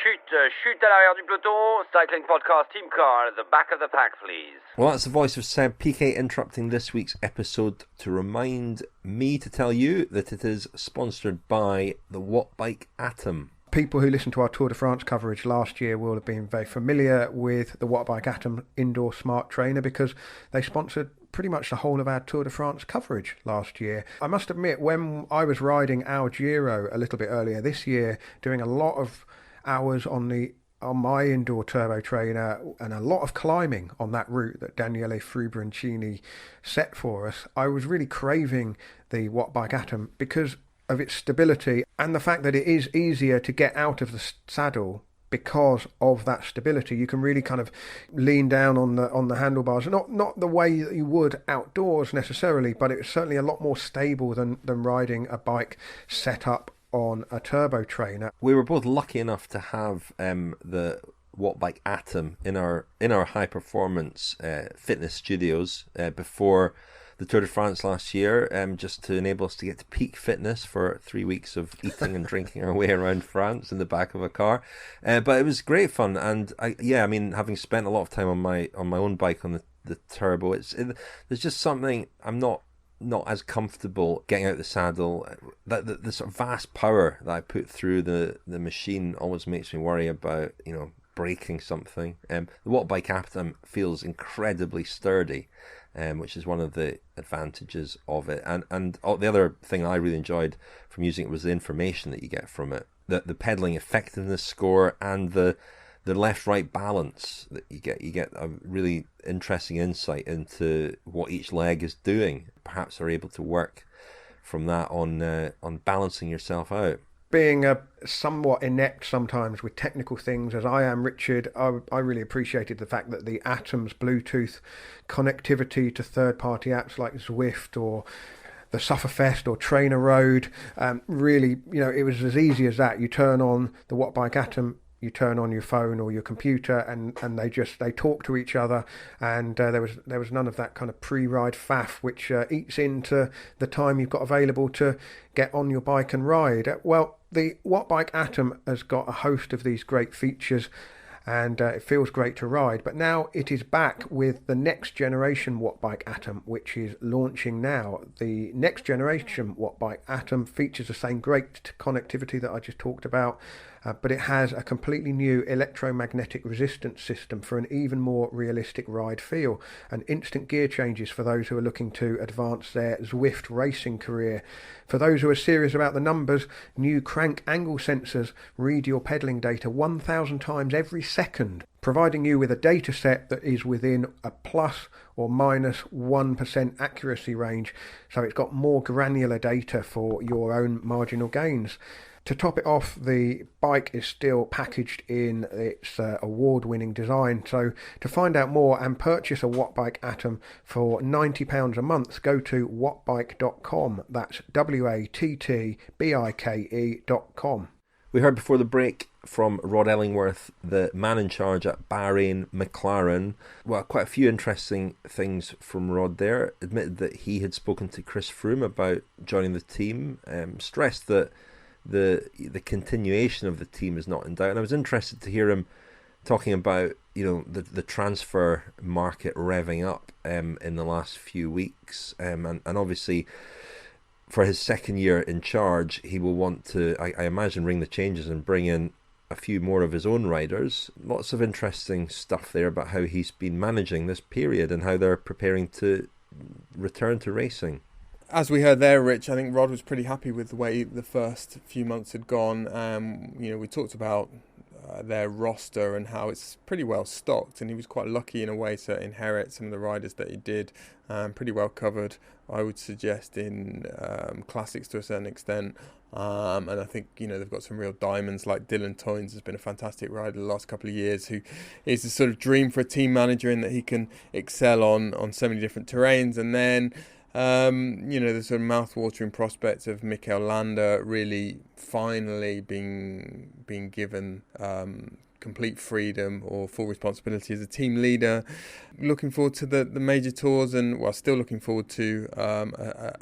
Chute à l'arrière du peloton, cycling podcast team car at the back of the pack, please. Well, that's the voice of Seb Piquet interrupting this week's episode to remind me to tell you that it is sponsored by the Wattbike Atom. People who listened to our Tour de France coverage last year will have been very familiar with the Wattbike Atom indoor smart trainer because they sponsored pretty much the whole of our Tour de France coverage last year. I must admit, when I was riding our Giro a little bit earlier this year, doing a lot of hours on my indoor turbo trainer and a lot of climbing on that route that Daniele Friebe set for us, I was really craving the Wattbike Atom because of its stability and the fact that it is easier to get out of the saddle because of that stability. You can really kind of lean down on the handlebars, not the way that you would outdoors necessarily, but it's certainly a lot more stable than riding a bike set up on a turbo trainer. We were both lucky enough to have the Wattbike Atom in our high performance fitness studios before the Tour de France last year, just to enable us to get to peak fitness for 3 weeks of eating and drinking our way around France in the back of a car. But it was great fun, and having spent a lot of time on my own bike on the turbo, there's just something I'm not as comfortable getting out the saddle. The sort of vast power that I put through the machine always makes me worry about breaking something. The watt bike Atom feels incredibly sturdy, which is one of the advantages of it. And the other thing I really enjoyed from using it was the information that you get from it, the pedaling effectiveness score and the left-right balance that you get. You get a really interesting insight into what each leg is doing. Perhaps are able to work from that on balancing yourself out. Being somewhat inept sometimes with technical things, as I am, Richard, I really appreciated the fact that the Atom's Bluetooth connectivity to third-party apps like Zwift or the Sufferfest or Trainer Road, really, it was as easy as that. You turn on the Wattbike Atom, you turn on your phone or your computer, and they talk to each other, and there was none of that kind of pre-ride faff which eats into the time you've got available to get on your bike and ride. Well, the Wattbike Atom has got a host of these great features, and it feels great to ride. But now it is back with the next generation Wattbike Atom, which is launching now. The next generation Wattbike Atom features the same great connectivity that I just talked about, but it has a completely new electromagnetic resistance system for an even more realistic ride feel, and instant gear changes for those who are looking to advance their Zwift racing career. For those who are serious about the numbers, new crank angle sensors read your pedaling data 1,000 times every second, providing you with a data set that is within a plus or minus 1% accuracy range, so it's got more granular data for your own marginal gains. To top it off, the bike is still packaged in its award-winning design. So to find out more and purchase a Wattbike Atom for £90 a month, go to wattbike.com. That's wattbike.com. We heard before the break from Rod Ellingworth, the man in charge at Bahrain-McLaren. Well, quite a few interesting things from Rod there. Admitted that he had spoken to Chris Froome about joining the team, stressed that the continuation of the team is not in doubt, and I was interested to hear him talking about the transfer market revving up in the last few weeks, and obviously for his second year in charge he will want to, I imagine, ring the changes and bring in a few more of his own riders. Lots of interesting stuff there about how he's been managing this period and how they're preparing to return to racing. As we heard there, Rich, I think Rod was pretty happy with the way the first few months had gone. We talked about their roster and how it's pretty well stocked, and he was quite lucky in a way to inherit some of the riders that he did. Pretty well covered, I would suggest, in classics to a certain extent. And I think, they've got some real diamonds like Dylan Toynes has been a fantastic rider the last couple of years, who is a sort of dream for a team manager in that he can excel on so many different terrains. And then the sort of mouth-watering prospects of Mikel Landa really finally being given complete freedom or full responsibility as a team leader. Looking forward to the major tours, and still looking forward to a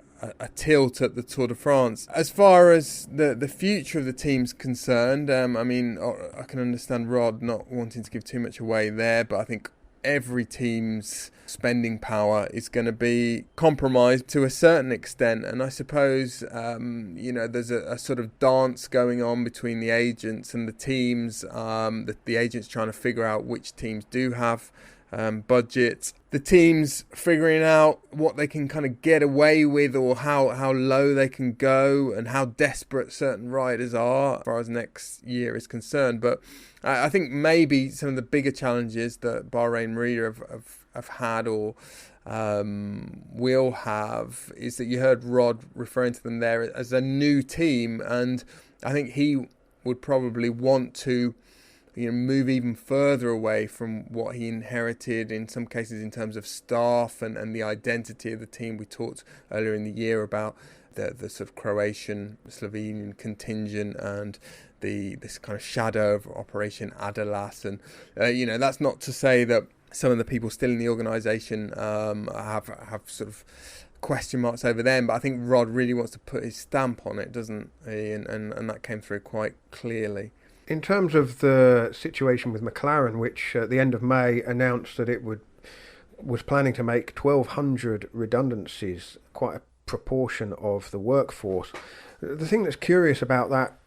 tilt at the Tour de France. As far as the future of the team's concerned, I can understand Rod not wanting to give too much away there, but I think every team's spending power is going to be compromised to a certain extent, and I suppose there's a sort of dance going on between the agents and the teams. The agents trying to figure out which teams do have budget, the teams figuring out what they can kind of get away with, or how low they can go, and how desperate certain riders are as far as next year is concerned. But I think maybe some of the bigger challenges that Bahrain-McLaren have had or will have is that you heard Rod referring to them there as a new team, and I think he would probably want to move even further away from what he inherited, in some cases in terms of staff and the identity of the team. We talked earlier in the year about the sort of Croatian, Slovenian contingent and this kind of shadow of Operation Adalas. And, that's not to say that some of the people still in the organisation have sort of question marks over them, but I think Rod really wants to put his stamp on it, doesn't he? And that came through quite clearly. In terms of the situation with McLaren, which at the end of May announced that it was planning to make 1,200 redundancies, quite a proportion of the workforce. The thing that's curious about that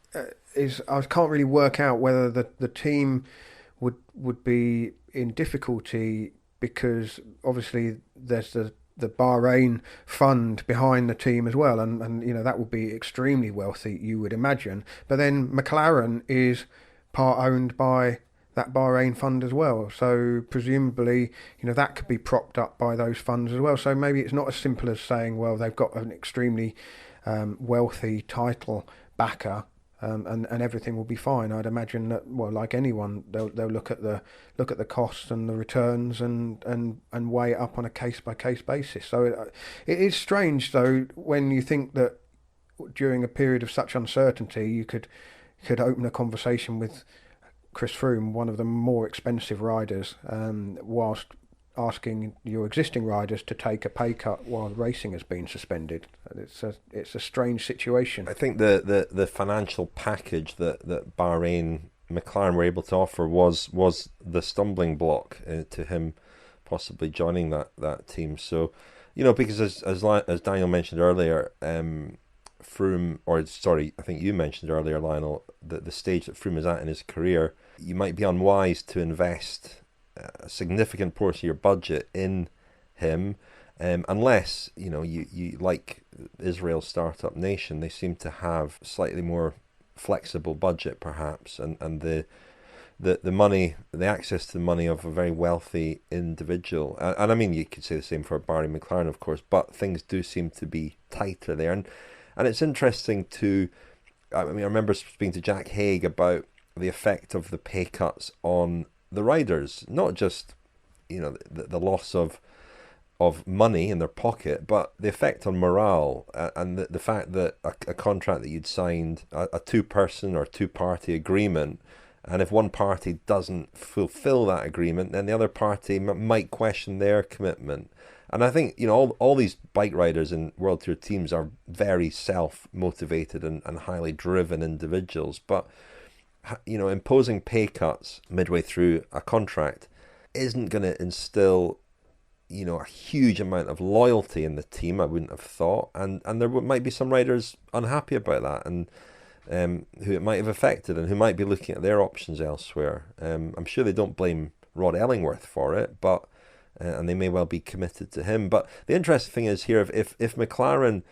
is I can't really work out whether the team would be in difficulty, because obviously there's the Bahrain fund behind the team as well, and that would be extremely wealthy, you would imagine. But then McLaren is part owned by that Bahrain fund as well, so presumably that could be propped up by those funds as well. So maybe it's not as simple as saying, well, they've got an extremely wealthy title backer, and everything will be fine. I'd imagine that, well, like anyone, they'll look at the costs and the returns and weigh it up on a case by case basis. So it is strange though, when you think that during a period of such uncertainty you could open a conversation with Chris Froome, one of the more expensive riders, whilst asking your existing riders to take a pay cut while racing has been suspended. It's a strange situation. I think the financial package that Bahrain-McLaren were able to offer was the stumbling block to him possibly joining that team. So, because as Daniel mentioned earlier, Froome, I think you mentioned earlier, Lionel, the stage that Froome is at in his career, you might be unwise to invest a significant portion of your budget in him, unless you like Israel's startup nation. They seem to have slightly more flexible budget, perhaps, and the money, the access to the money of a very wealthy individual. And I mean, you could say the same for Bahrain-McLaren, of course, but things do seem to be tighter there. And it's interesting I remember speaking to Jack Haig about the effect of the pay cuts on the riders, not just the loss of money in their pocket, but the effect on morale, and the fact that a contract that you'd signed, a two-person or two-party agreement, and if one party doesn't fulfill that agreement, then the other party might question their commitment. And I think all these bike riders in World Tour teams are very self-motivated and highly driven individuals, but imposing pay cuts midway through a contract isn't going to instill, a huge amount of loyalty in the team, I wouldn't have thought. And there might be some riders unhappy about that, and who it might have affected, and who might be looking at their options elsewhere. I'm sure they don't blame Rod Ellingworth for it, but and they may well be committed to him. But the interesting thing is here, if McLaren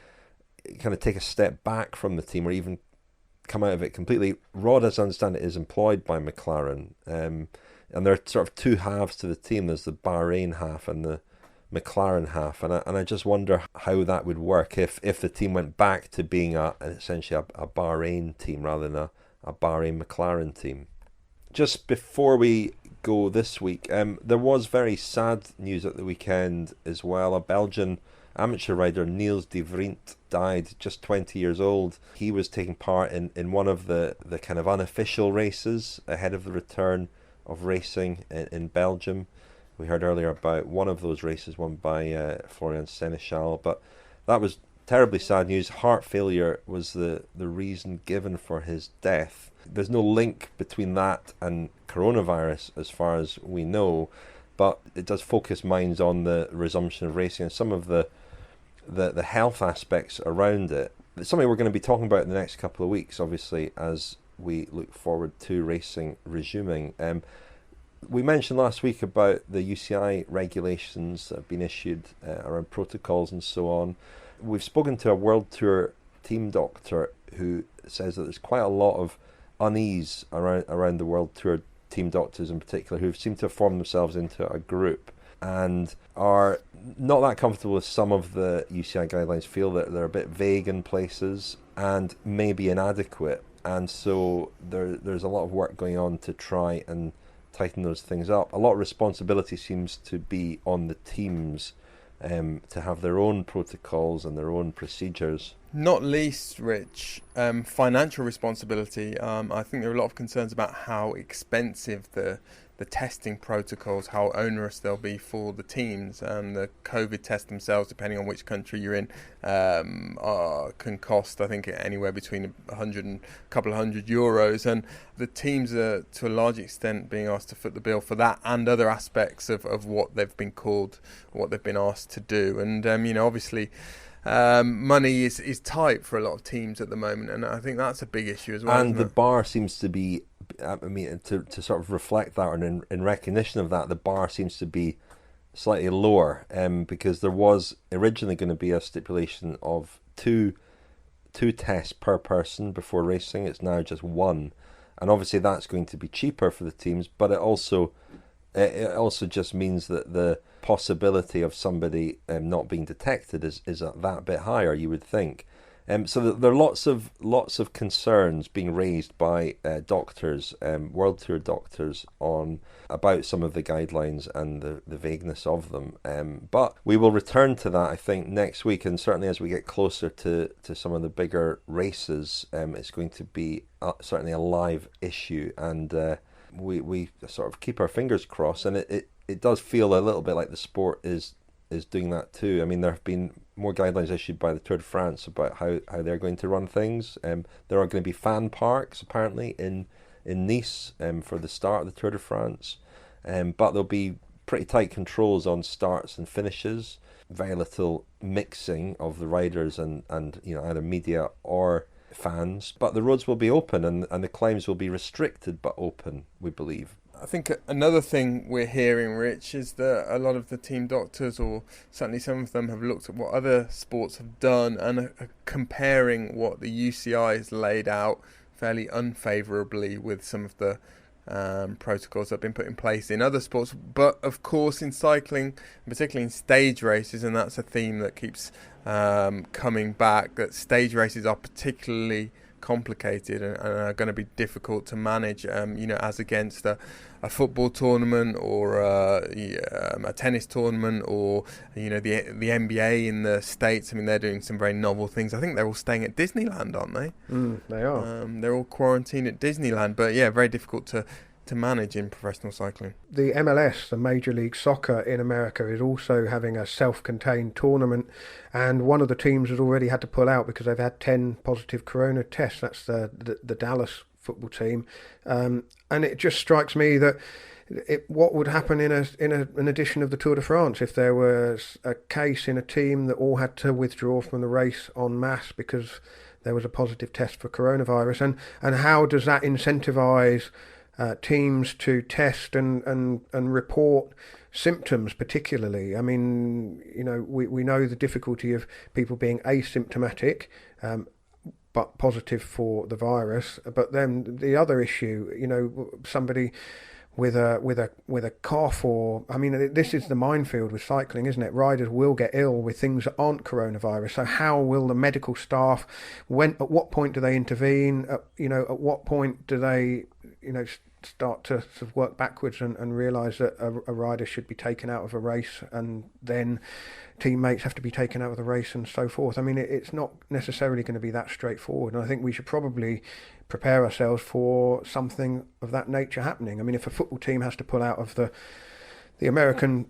kind of take a step back from the team, or even come out of it completely, Rod, as I understand it, is employed by McLaren, and there are sort of two halves to the team. There's the Bahrain half and the McLaren half, and I just wonder how that would work if the team went back to being essentially a Bahrain team rather than a Bahrain-McLaren team. Just before we go this week, there was very sad news at the weekend as well. A Belgian amateur rider, Niels de Vriend, died, just 20 years old. He was taking part in one of the kind of unofficial races ahead of the return of racing in Belgium. We heard earlier about one of those races won by Florian Seneschal, but that was terribly sad news. Heart failure was the reason given for his death. There's no link between that and coronavirus as far as we know, but it does focus minds on the resumption of racing and some of the health aspects around it. It's something we're going to be talking about in the next couple of weeks, obviously, as we look forward to racing resuming. We mentioned last week about the UCI regulations that have been issued around protocols and so on. We've spoken to a World Tour team doctor who says that there's quite a lot of unease around the World Tour team doctors in particular, who seem to have formed themselves into a group and are not that comfortable with some of the UCI guidelines, feel that they're a bit vague in places and maybe inadequate. And so there's a lot of work going on to try and tighten those things up. A lot of responsibility seems to be on the teams to have their own protocols and their own procedures. Not least, Rich, financial responsibility. I think there are a lot of concerns about how expensive the testing protocols, how onerous they'll be for the teams, and the COVID tests themselves, depending on which country you're in, can cost, I think, anywhere between 100 and a couple of €100. And the teams are, to a large extent, being asked to foot the bill for that and other aspects of what they've been called, what they've been asked to do. And, obviously, money is tight for a lot of teams at the moment, and I think that's a big issue as well. And the bar seems to be I mean, to sort of reflect that, and in recognition of that, the bar seems to be slightly lower, because there was originally going to be a stipulation of two tests per person before racing. It's now just one, and obviously that's going to be cheaper for the teams, but it also just means that the possibility of somebody not being detected is that bit higher, you would think. So there are lots of concerns being raised by doctors, World Tour doctors, about some of the guidelines and the vagueness of them. But we will return to that, I think, next week, and certainly as we get closer to some of the bigger races, it's going to be certainly a live issue, and we sort of keep our fingers crossed. And it does feel a little bit like the sport is doing that too. I mean, there have been more guidelines issued by the Tour de France about how they're going to run things. There are going to be fan parks apparently in Nice for the start of the Tour de France, but there'll be pretty tight controls on starts and finishes. Very little mixing of the riders and either media or fans. But the roads will be open, and the climbs will be restricted but open, we believe. I think another thing we're hearing, Rich, is that a lot of the team doctors, or certainly some of them, have looked at what other sports have done and are comparing what the UCI has laid out fairly unfavourably with some of the protocols that have been put in place in other sports. But of course in cycling, particularly in stage races, and that's a theme that keeps coming back, that stage races are particularly complicated and are going to be difficult to manage, as against a football tournament or a tennis tournament, or the NBA in the States. I mean, they're doing some very novel things. I think they're all staying at Disneyland, aren't they? They are. They're all quarantined at Disneyland, but yeah, very difficult to manage in professional cycling. The MLS, the Major League Soccer in America, is also having a self-contained tournament, and one of the teams has already had to pull out because they've had 10 positive corona tests. That's the Dallas football team, and it just strikes me that what would happen in an edition of the Tour de France if there was a case in a team that all had to withdraw from the race en masse because there was a positive test for coronavirus, and how does that incentivise teams to test and report symptoms, particularly? I mean, we know the difficulty of people being asymptomatic but positive for the virus. But then the other issue, somebody with a cough, or this is the minefield with cycling, isn't it? Riders will get ill with things that aren't coronavirus. So how will the medical staff, at what point do they intervene? At what point do they, start to sort of work backwards and realise that a rider should be taken out of a race, and then teammates have to be taken out of the race and so forth? I mean, it's not necessarily going to be that straightforward, and I think we should probably prepare ourselves for something of that nature happening. I mean, if a football team has to pull out of the American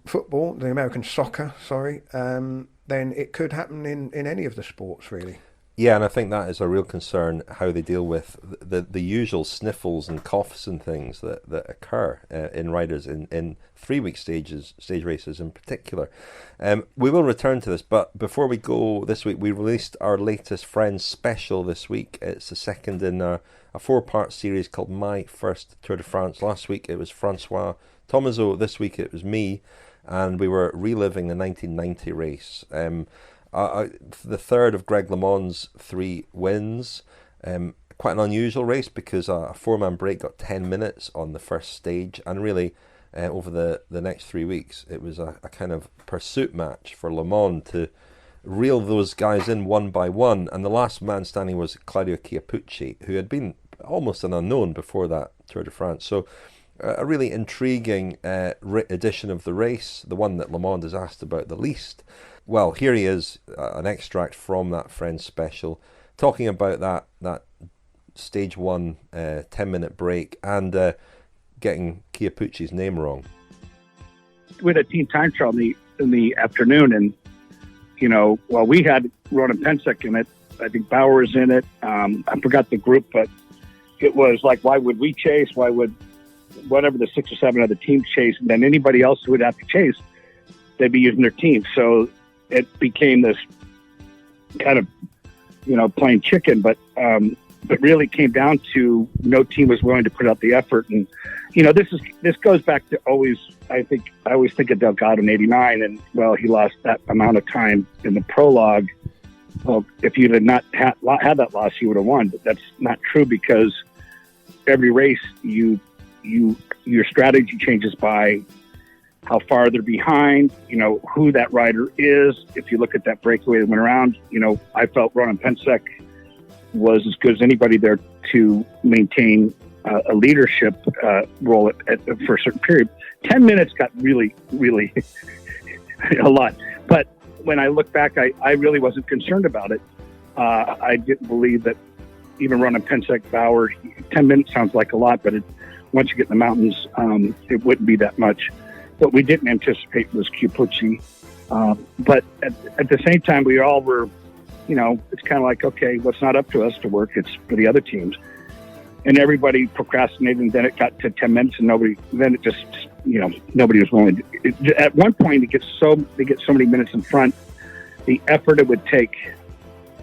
soccer, then it could happen in any of the sports, really. Yeah, and I think that is a real concern, how they deal with the usual sniffles and coughs and things that occur in riders in 3-week stage races in particular. We will return to this, but before we go this week, we released our latest Friends special this week. It's the second in a 4-part series called My First Tour de France. Last week it was Francois Tomaso, this week it was me, and we were reliving the 1990 race. The third of Greg LeMond's 3 wins. Quite an unusual race because a 4-man break got 10 minutes on the first stage, and really over the next 3 weeks it was a kind of pursuit match for LeMond to reel those guys in one by one, and the last man standing was Claudio Chiappucci, who had been almost an unknown before that Tour de France. So a really intriguing edition of the race, the one that LeMond is asked about the least. Well, here he is, an extract from that Friends special, talking about that stage 1 10-minute break and getting Chiappucci's name wrong. We had a team time trial in the afternoon, and we had Ronan Pensek in it. I think Bauer's in it. I forgot the group, but it was like, why would we chase? Why would whatever the 6 or 7 other teams chase? And then anybody else who would have to chase, they'd be using their team. So it became this kind of, playing chicken. But But really came down to no team was willing to put out the effort. And, this goes back to I always think of Delgado in 89, and he lost that amount of time in the prologue. Well, if you'd have not had that loss, you would have won. But that's not true, because every race your strategy changes by how far they're behind, who that rider is. If you look at that breakaway that went around, I felt Ronan Pensek was as good as anybody there to maintain a leadership role for a certain period. 10 minutes got really, really a lot. But when I look back, I really wasn't concerned about it. I didn't believe that even Ronan Pensek, Bauer, 10 minutes sounds like a lot, but once you get in the mountains, it wouldn't be that much. What we didn't anticipate was Chiappucci. But at the same time, we all were, it's kind of like, okay, what's not up to us to work, it's for the other teams. And everybody procrastinated, and then it got to 10 minutes, and nobody was willing to. At one point, they get so many minutes in front, the effort it would take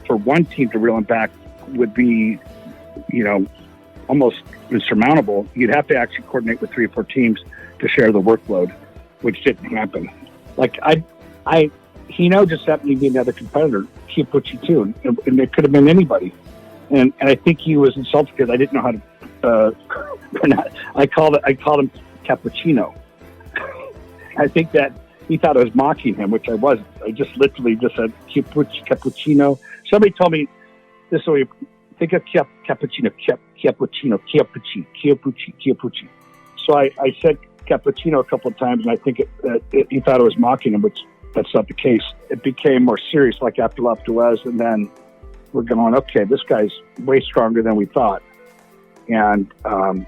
for one team to reel them back would be, almost insurmountable. You'd have to actually coordinate with 3 or 4 teams to share the workload, which didn't happen. Like Hino just happened to be another competitor, Chiappucci too, and it could have been anybody. And I think he was insulted because I didn't know how to pronounce. I called him Cappuccino. I think that he thought I was mocking him, which I wasn't. I just literally just said Cappuccino. Somebody told me this way. Think of Cappuccino, Chiappucci. So I said Cappuccino a couple of times, and I think he thought I was mocking him, which that's not the case. It became more serious, like after L'Alpe d'Huez, and then we're going, okay, this guy's way stronger than we thought. And then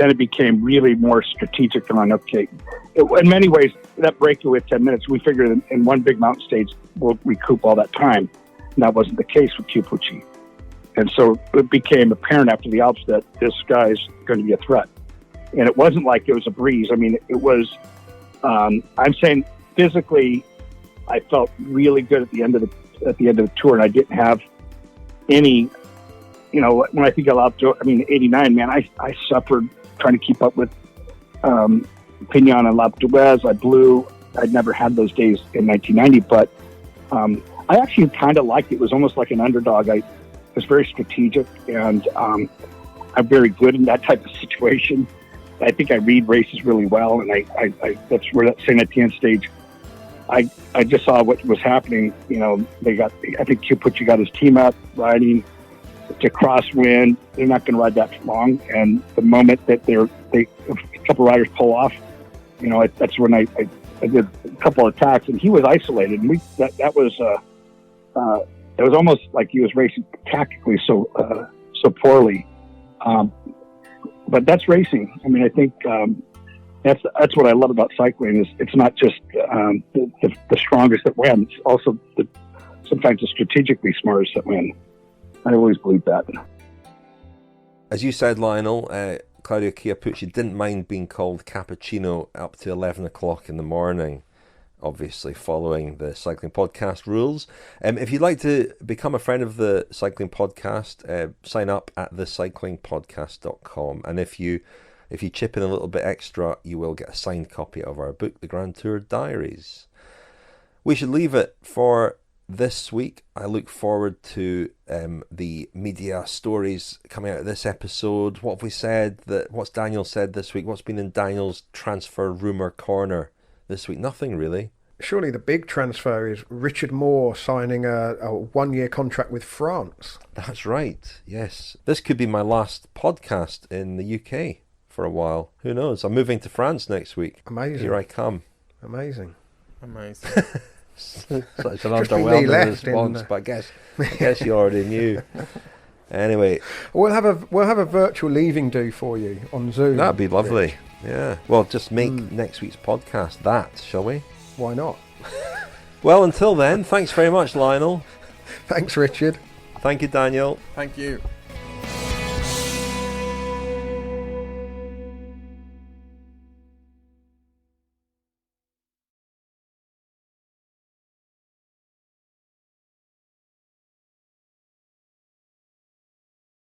it became really more strategic on, okay, in many ways, that breakaway at 10 minutes, we figured in one big mountain stage, we'll recoup all that time. And that wasn't the case with Chiappucci. And so it became apparent after the Alps that this guy's going to be a threat. And it wasn't like it was a breeze. I mean, it was, I'm saying physically, I felt really good at the end of the tour, and I didn't have any, when I think of 89, man, I suffered trying to keep up with Pignon and L'Alpe d'Huez. I blew. I'd never had those days in 1990, but I actually kind of liked it. It was almost like an underdog. I was very strategic, and I'm very good in that type of situation. I think I read races really well, and I that's where that Saint Etienne stage, I just saw what was happening. I think Chiappucci got his team out riding to crosswind. They're not going to ride that long, and the moment that a couple of riders pull off, that's when I did a couple of attacks, and he was isolated, and it was almost like he was racing tactically so poorly. But that's racing. I mean, I think that's what I love about cycling is it's not just the strongest that win. It's also sometimes the strategically smartest that win. I always believe that. As you said, Lionel, Claudio Chiappucci didn't mind being called Cappuccino up to 11 o'clock in the morning, obviously following the Cycling Podcast rules. If you'd like to become a friend of the Cycling Podcast, sign up at thecyclingpodcast.com. And if you chip in a little bit extra, you will get a signed copy of our book, The Grand Tour Diaries. We should leave it for this week. I look forward to the media stories coming out of this episode. What have we said? What's Daniel said this week? What's been in Daniel's transfer rumour corner this week? Nothing really. Surely the big transfer is Richard Moore signing a 1-year contract with France. That's right, yes. This could be my last podcast in the UK for a while. Who knows? I'm moving to France next week. Amazing. Here I come. Amazing. Such an underwhelming response, but I guess you already knew. Anyway, we'll have a virtual leaving do for you on Zoom. That'd be lovely. Rich. Yeah. Well, just make next week's podcast that, shall we? Why not? Well, until then, thanks very much, Lionel. Thanks, Richard. Thank you, Daniel. Thank you.